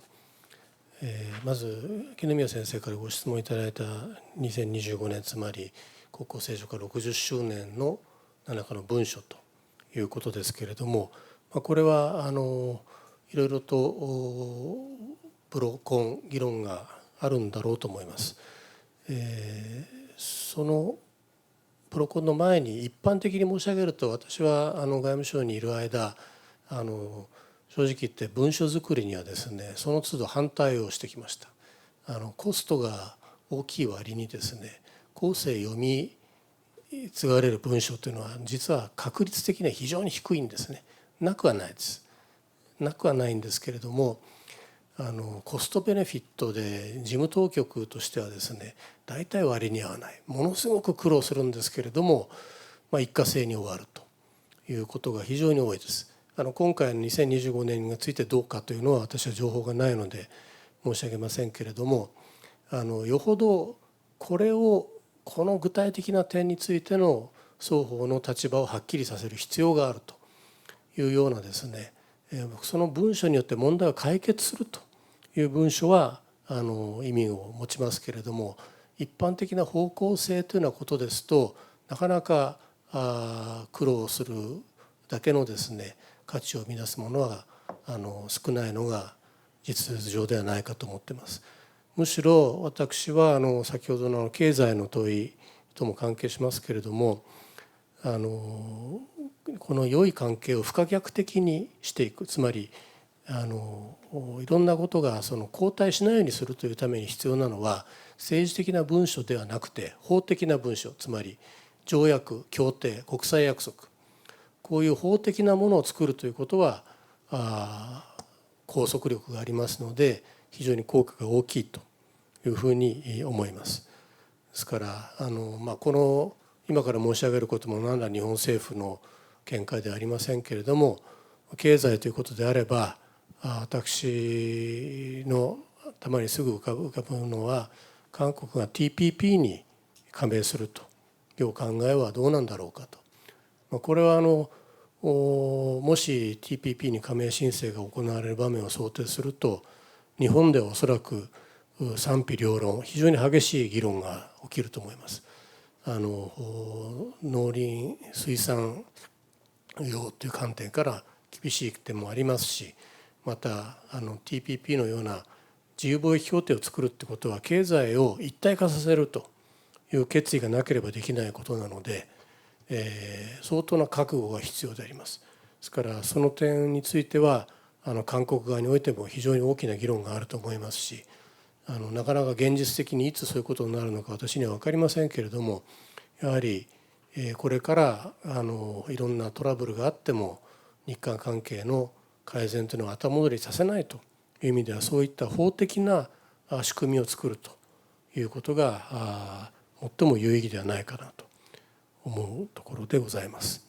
まず木宮先生からご質問いただいた2025年つまり国交正常化60周年の何らかの文書ということですけれども、これはいろいろとプロコン議論があるんだろうと思います。そのプロコンの前に一般的に申し上げると私は外務省にいる間正直言って文書作りにはですねその都度反対をしてきました。コストが大きい割にですね後世読み継がれる文章というのは実は確率的には非常に低いんですね。なくはないです。なくはないんですけれどもコストベネフィットで事務当局としてはですね大体割に合わないものすごく苦労するんですけれども、一過性に終わるということが非常に多いです。今回の2025年についてどうかというのは私は情報がないので申し上げませんけれどもよほどこの具体的な点についての双方の立場をはっきりさせる必要があるというようなですねその文書によって問題を解決するという文書は意味を持ちますけれども一般的な方向性というようなことですとなかなか苦労するだけのですね価値を生み出すものは少ないのが実情ではないかと思っています。むしろ私は先ほどの経済の問いとも関係しますけれどもこの良い関係を不可逆的にしていくつまりいろんなことが後退しないようにするというために必要なのは政治的な文書ではなくて法的な文書つまり条約協定国際約束こういう法的なものを作るということは拘束力がありますので非常に効果が大きいというふうに思います。ですからこの今から申し上げることも何ら日本政府の見解ではありませんけれども、経済ということであれば私の頭にすぐ浮かぶのは韓国が TPP に加盟するという考えはどうなんだろうかと。これはもし TPP に加盟申請が行われる場面を想定すると日本ではおそらく賛否両論非常に激しい議論が起きると思います。農林水産業という観点から厳しい点もありますし、またTPP のような自由貿易協定を作るってことは経済を一体化させるという決意がなければできないことなので、相当な覚悟が必要であります。ですからその点については韓国側においても非常に大きな議論があると思いますし、なかなか現実的にいつそういうことになるのか私には分かりませんけれども、やはりこれからいろんなトラブルがあっても日韓関係の改善というのを後戻りさせないという意味ではそういった法的な仕組みを作るということが最も有意義ではないかなと思うところでございます。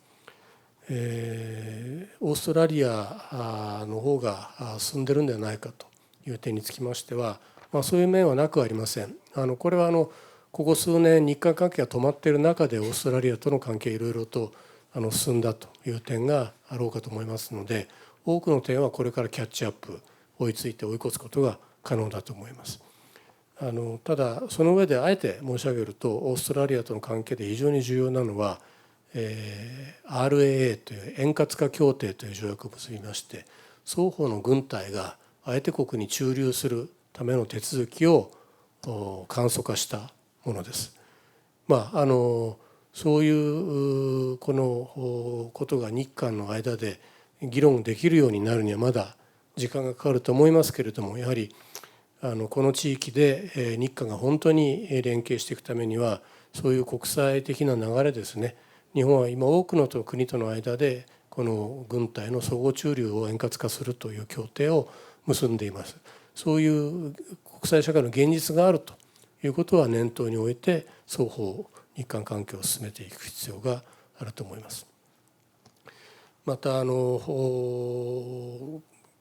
オーストラリアの方が進んでるんではないかという点につきましては、そういう面はなくありません。これはここ数年日韓関係が止まっている中でオーストラリアとの関係いろいろと進んだという点があろうかと思いますので、多くの点はこれからキャッチアップ追いついて追い越すことが可能だと思います。ただその上であえて申し上げるとオーストラリアとの関係で非常に重要なのは、RAA という円滑化協定という条約を結びまして双方の軍隊が相手国に駐留するための手続きを簡素化したものです。そういうこのことが日韓の間で議論できるようになるにはまだ時間がかかると思いますけれども、やはりこの地域で日韓が本当に連携していくためにはそういう国際的な流れですね。日本は今多くの国との間でこの軍隊の相互駐留を円滑化するという協定を結んでいます。そういう国際社会の現実があるということは念頭に置いて双方日韓関係を進めていく必要があると思います。また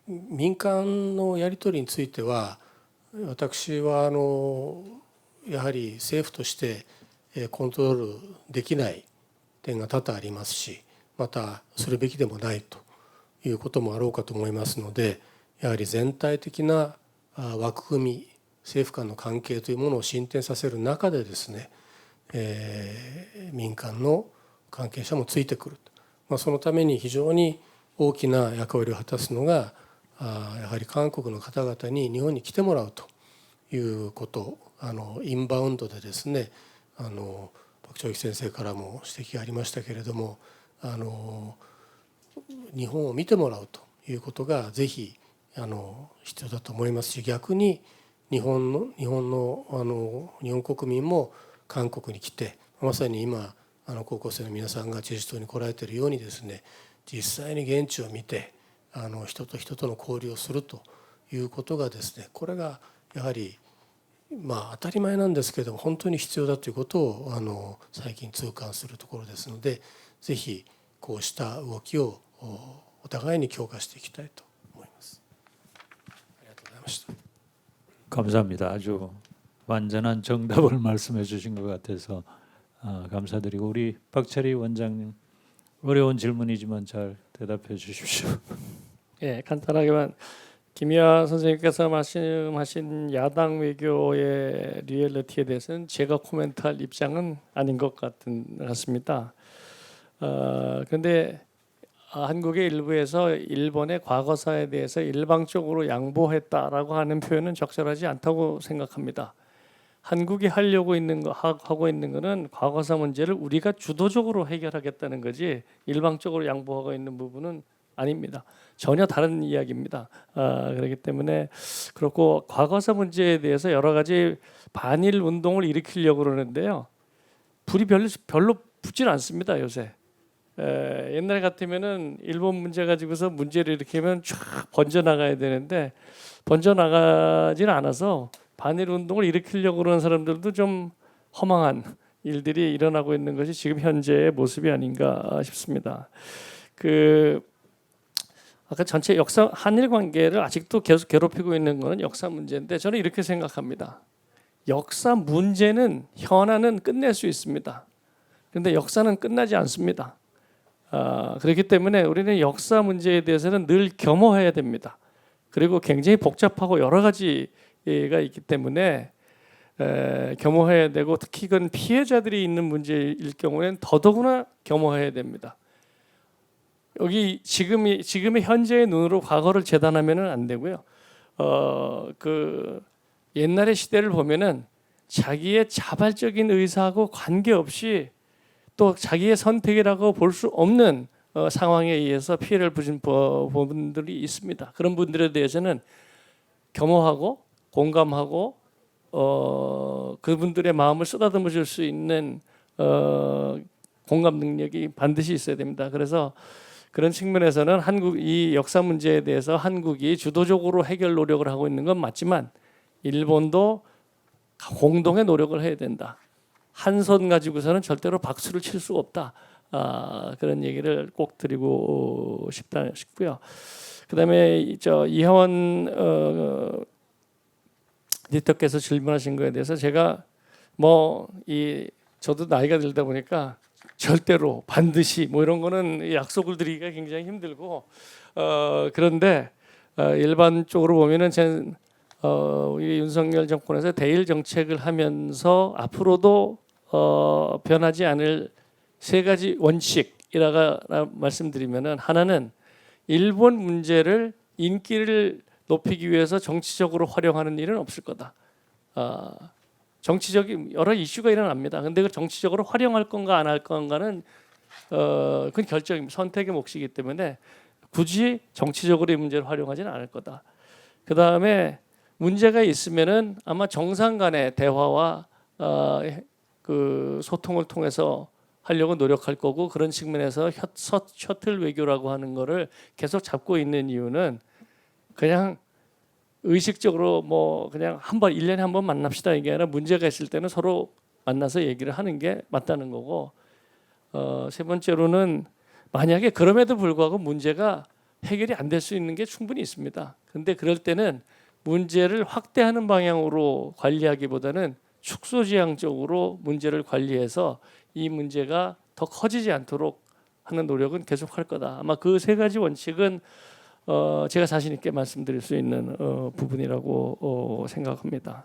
民間のやり取りについては私はやはり政府としてコントロールできない点が多々ありますし、またするべきでもないということもあろうかと思いますので、やはり全体的な枠組み政府間の関係というものを進展させる中でですね、民間の関係者もついてくる、そのために非常に大きな役割を果たすのがやはり韓国の方々に日本に来てもらうということ、インバウンドでですね、パク・チョイ先生からも指摘がありましたけれども、日本を見てもらうということがぜひ必要だと思いますし、逆に日本国民も韓国に来て、まさに今高校生の皆さんがチェジュ島に来られているようにですね、実際に現地を見て人と人との交流をするということがですね、これがやはり当たり前なんですけれども本当に必要だということを最近痛感するところですので、ぜひこうした動きをお互いに強化していきたいと思います。ありがとうございました。 감사합니다. 아주 완전한 정답을 말씀해 주신 것 같아서 감사드리고, 우리 박철희 원장님 어려운 질문이지만 잘 대답해 주십시오. 예, 간단하게만 김희아 선생님께서 말씀하신 야당 외교의 리얼리티에 대해서는 제가 코멘트할 입장은 아닌 것 같습니다. 그런데 한국의 일부에서 일본의 과거사에 대해서 일방적으로 양보했다라고 하는 표현은 적절하지 않다고 생각합니다. 한국이 하고 있는 거는 과거사 문제를 우리가 주도적으로 해결하겠다는 거지 일방적으로 양보하고 있는 부분은 아닙니다. 전혀 다른 이야기입니다. 그렇기 때문에 그렇고 과거사 문제에 대해서 여러 가지 반일 운동을 일으키려고 그러는데요. 불이 별로 붙질 않습니다. 요새 옛날 같으면은 일본 문제 가지고서 문제를 일으키면 쫙 번져 나가야 되는데 번져 나가지는 않아서 반일 운동을 일으키려고 그러는 사람들도 좀 허망한 일들이 일어나고 있는 것이 지금 현재의 모습이 아닌가 싶습니다. 아까 전체 역사 한일 관계를 아직도 계속 괴롭히고 있는 것은 역사 문제인데 저는 이렇게 생각합니다. 역사 문제는 현안은 끝낼 수 있습니다. 그런데 역사는 끝나지 않습니다. 그렇기 때문에 우리는 역사 문제에 대해서는 늘 겸허해야 됩니다. 그리고 굉장히 복잡하고 여러 가지가 있기 때문에 겸허해야 되고 특히 그건 피해자들이 있는 문제일 경우에는 더더구나 겸허해야 됩니다. 여기 지금의 현재의 눈으로 과거를 재단하면은 안 되고요. 옛날의 시대를 보면은 자기의 자발적인 의사하고 관계없이 또 자기의 선택이라고 볼 수 없는 상황에 의해서 피해를 보신 부분들이 있습니다. 그런 분들에 대해서는 겸허하고 공감하고 그분들의 마음을 쓰다듬어 줄 수 있는 공감 능력이 반드시 있어야 됩니다. 그래서 그런 측면에서는 이 역사 문제에 대해서 한국이 주도적으로 해결 노력을 하고 있는 건 맞지만 일본도 공동의 노력을 해야 된다. 한 손 가지고서는 절대로 박수를 칠 수가 없다. 그런 얘기를 꼭 드리고 싶고요. 그다음에 이하원 리터께서 질문하신 거에 대해서 제가 저도 나이가 들다 보니까 절대로 반드시 이런 거는 약속을 드리기가 굉장히 힘들고 그런데 일반적으로 보면은 우리 윤석열 정권에서 대일 정책을 하면서 앞으로도 변하지 않을 세 가지 원칙이라고 말씀드리면은 하나는 일본 문제를 인기를 높이기 위해서 정치적으로 활용하는 일은 없을 거다. 정치적인 여러 이슈가 일어납니다. 근데 그 정치적으로 활용할 건가 안 할 건가는 그건 선택의 몫이기 때문에 굳이 정치적으로 이 문제를 활용하지는 않을 거다. 그 다음에 문제가 있으면은 아마 정상 간의 대화와 소통을 통해서 하려고 노력할 거고 그런 측면에서 셔틀 외교라고 하는 거를 계속 잡고 있는 이유는 그냥 의식적으로 그냥 1년에 한 번 만납시다 이게 아니라 문제가 있을 때는 서로 만나서 얘기를 하는 게 맞다는 거고 세 번째로는 만약에 그럼에도 불구하고 문제가 해결이 안 될 수 있는 게 충분히 있습니다. 근데 그럴 때는 문제를 확대하는 방향으로 관리하기보다는 축소지향적으로 문제를 관리해서 이 문제가 더 커지지 않도록 하는 노력은 계속할 거다. 아마 그 세 가지 원칙은 제가 자신 있게 말씀드릴 수 있는 부분이라고 생각합니다.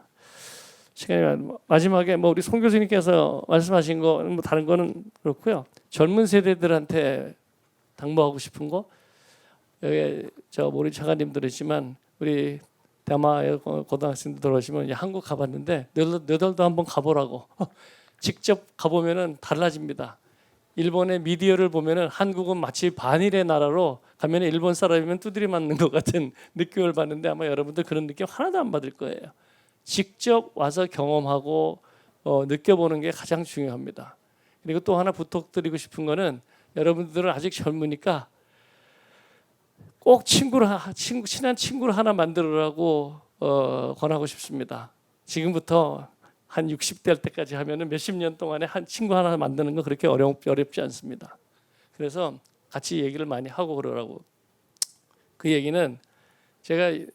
시간이 마지막에 우리 송 교수님께서 말씀하신 거 다른 거는 그렇고요. 젊은 세대들한테 당부하고 싶은 거 여기 모리 차관님도 그랬지만 우리 대마 고등학생들 들어오시면 한국 가봤는데 너들도 한번 가보라고. 직접 가보면은 달라집니다. 일본의 미디어를 보면은 한국은 마치 반일의 나라로 가면 일본 사람이면 두드리 맞는 것 같은 느낌을 받는데 아마 여러분들 그런 느낌 하나도 안 받을 거예요. 직접 와서 경험하고 느껴보는 게 가장 중요합니다. 그리고 또 하나 부탁드리고 싶은 거는 여러분들은 아직 젊으니까 꼭 친한 친구를 하나 만들으라고 권하고 싶습니다. 지금부터 한 60대 할 때까지 하면은 몇십 년 동안에 한 친구 하나 만드는 건 그렇게 어렵지 않습니다. 그래서 같이 얘기를 많이 하고 그러라고. 그 얘기는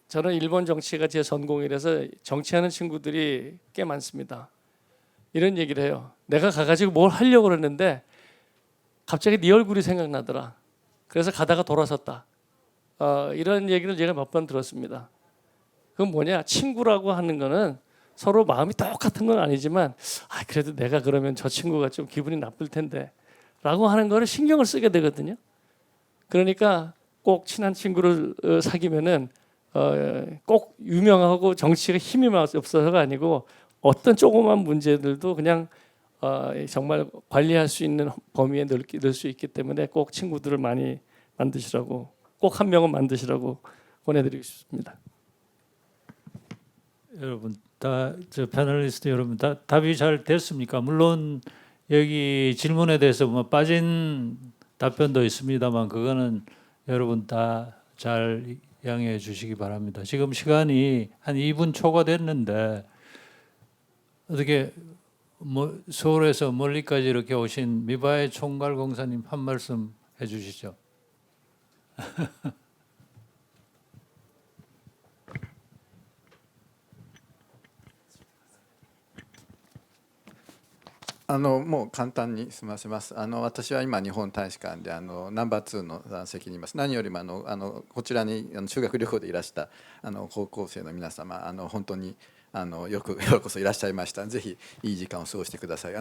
저는 일본 정치가 제 전공이라서 정치하는 친구들이 꽤 많습니다. 이런 얘기를 해요. 내가 가가지고 뭘 하려고 그랬는데 갑자기 네 얼굴이 생각나더라. 그래서 가다가 돌아섰다. 이런 얘기를 제가 몇 번 들었습니다. 그건 뭐냐? 친구라고 하는 거는 서로 마음이 똑같은 건 아니지만 그래도 내가 그러면 저 친구가 좀 기분이 나쁠 텐데 라고 하는 거를 신경을 쓰게 되거든요. 그러니까 꼭 친한 친구를 사귀면은 꼭 유명하고 정치가 힘이 없어서가 아니고 어떤 조그만 문제들도 그냥 정말 관리할 수 있는 범위에 넣을 수 있기 때문에 꼭 친구들을 많이 만드시라고 꼭 한 명은 만드시라고 권해드리고 싶습니다. 여러분 패널리스트 여러분 답이 잘 됐습니까? 물론 여기 질문에 대해서 빠진 답변도 있습니다만 그거는 여러분 다 잘 양해해 주시기 바랍니다. 지금 시간이 한 2분 초과됐는데 어떻게 뭐 서울에서 멀리까지 이렇게 오신 미바의 총괄 공사님 한 말씀 해주시죠.もう簡単に済ませます。私は今日本大使館でナンバー2の席にいます。何よりもこちらに修学旅行でいらした高校生の皆様本当にようこそいらっしゃいました。ぜひいい時間を過ごしてください。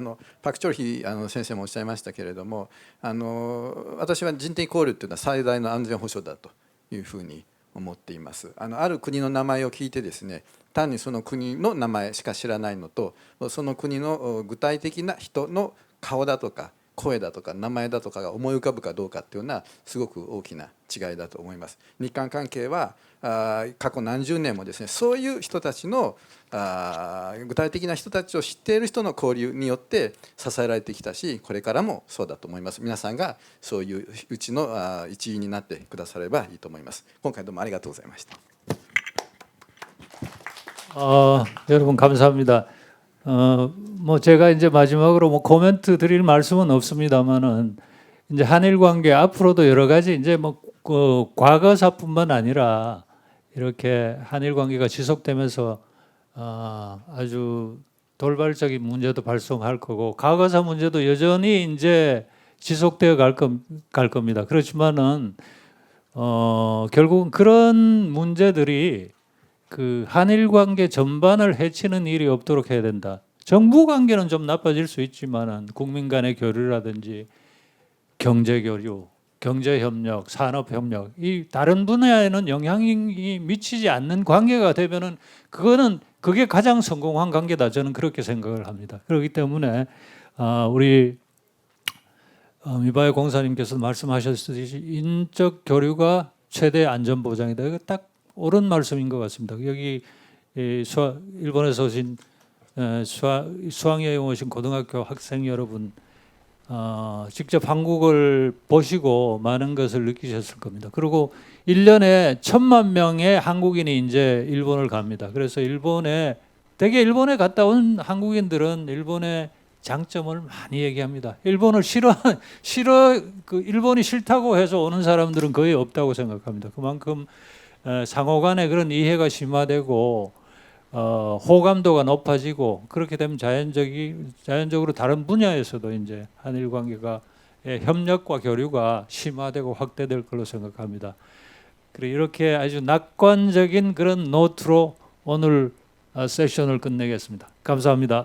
パク・チョルヒ先生もおっしゃいましたけれども私は人的交流というのは最大の安全保障だというふうに思っています。ある国の名前を聞いてですね、単にその国の名前しか知らないのと、その国の具体的な人の顔だとか声だとか名前だとかが思い浮かぶかどうかっていうのはすごく大きな違いだと思います。日韓関係は過去何十年もですね、そういう人たちの具体的な人たちを知っている人の交流によって支えられてきたし、これからもそうだと思います。皆さんがそういううちの一員になってくださればいいと思います。今回どうもありがとうございました。 여러분 감사합니다. 뭐 제가 이제 마지막으로 뭐 코멘트 드릴 말씀은 없습니다만은 이제 한일 관계 앞으로도 여러 가지 이제 뭐 그 과거사뿐만 아니라 이렇게 한일 관계가 지속되면서 아주 돌발적인 문제도 발생할 거고 과거사 문제도 여전히 이제 지속되어 갈 겁니다. 그렇지만은 결국은 그런 문제들이 그 한일 관계 전반을 해치는 일이 없도록 해야 된다. 정부 관계는 좀 나빠질 수 있지만은 국민 간의 교류라든지 경제 교류, 경제 협력, 산업 협력 이 다른 분야에는 영향이 미치지 않는 관계가 되면은 그게 가장 성공한 관계다. 저는 그렇게 생각을 합니다. 그렇기 때문에 우리 미바의 공사님께서 말씀하셨듯이 인적 교류가 최대 안전 보장이다. 이거 딱 옳은 말씀인 것 같습니다. 여기 일본에서 오신 수학여행 오신 고등학교 학생 여러분 직접 한국을 보시고 많은 것을 느끼셨을 겁니다. 그리고 1년에 1,000만 명의 한국인이 이제 일본을 갑니다. 그래서 일본에 갔다 온 한국인들은 일본의 장점을 많이 얘기합니다. 일본을 일본이 싫다고 해서 오는 사람들은 거의 없다고 생각합니다. 그만큼 상호간에 그런 이해가 심화되고 호감도가 높아지고 그렇게 되면 자연적으로 다른 분야에서도 이제 한일 관계가 협력과 교류가 심화되고 확대될 걸로 생각합니다. 그리고 이렇게 아주 낙관적인 그런 노트로 오늘 세션을 끝내겠습니다. 감사합니다.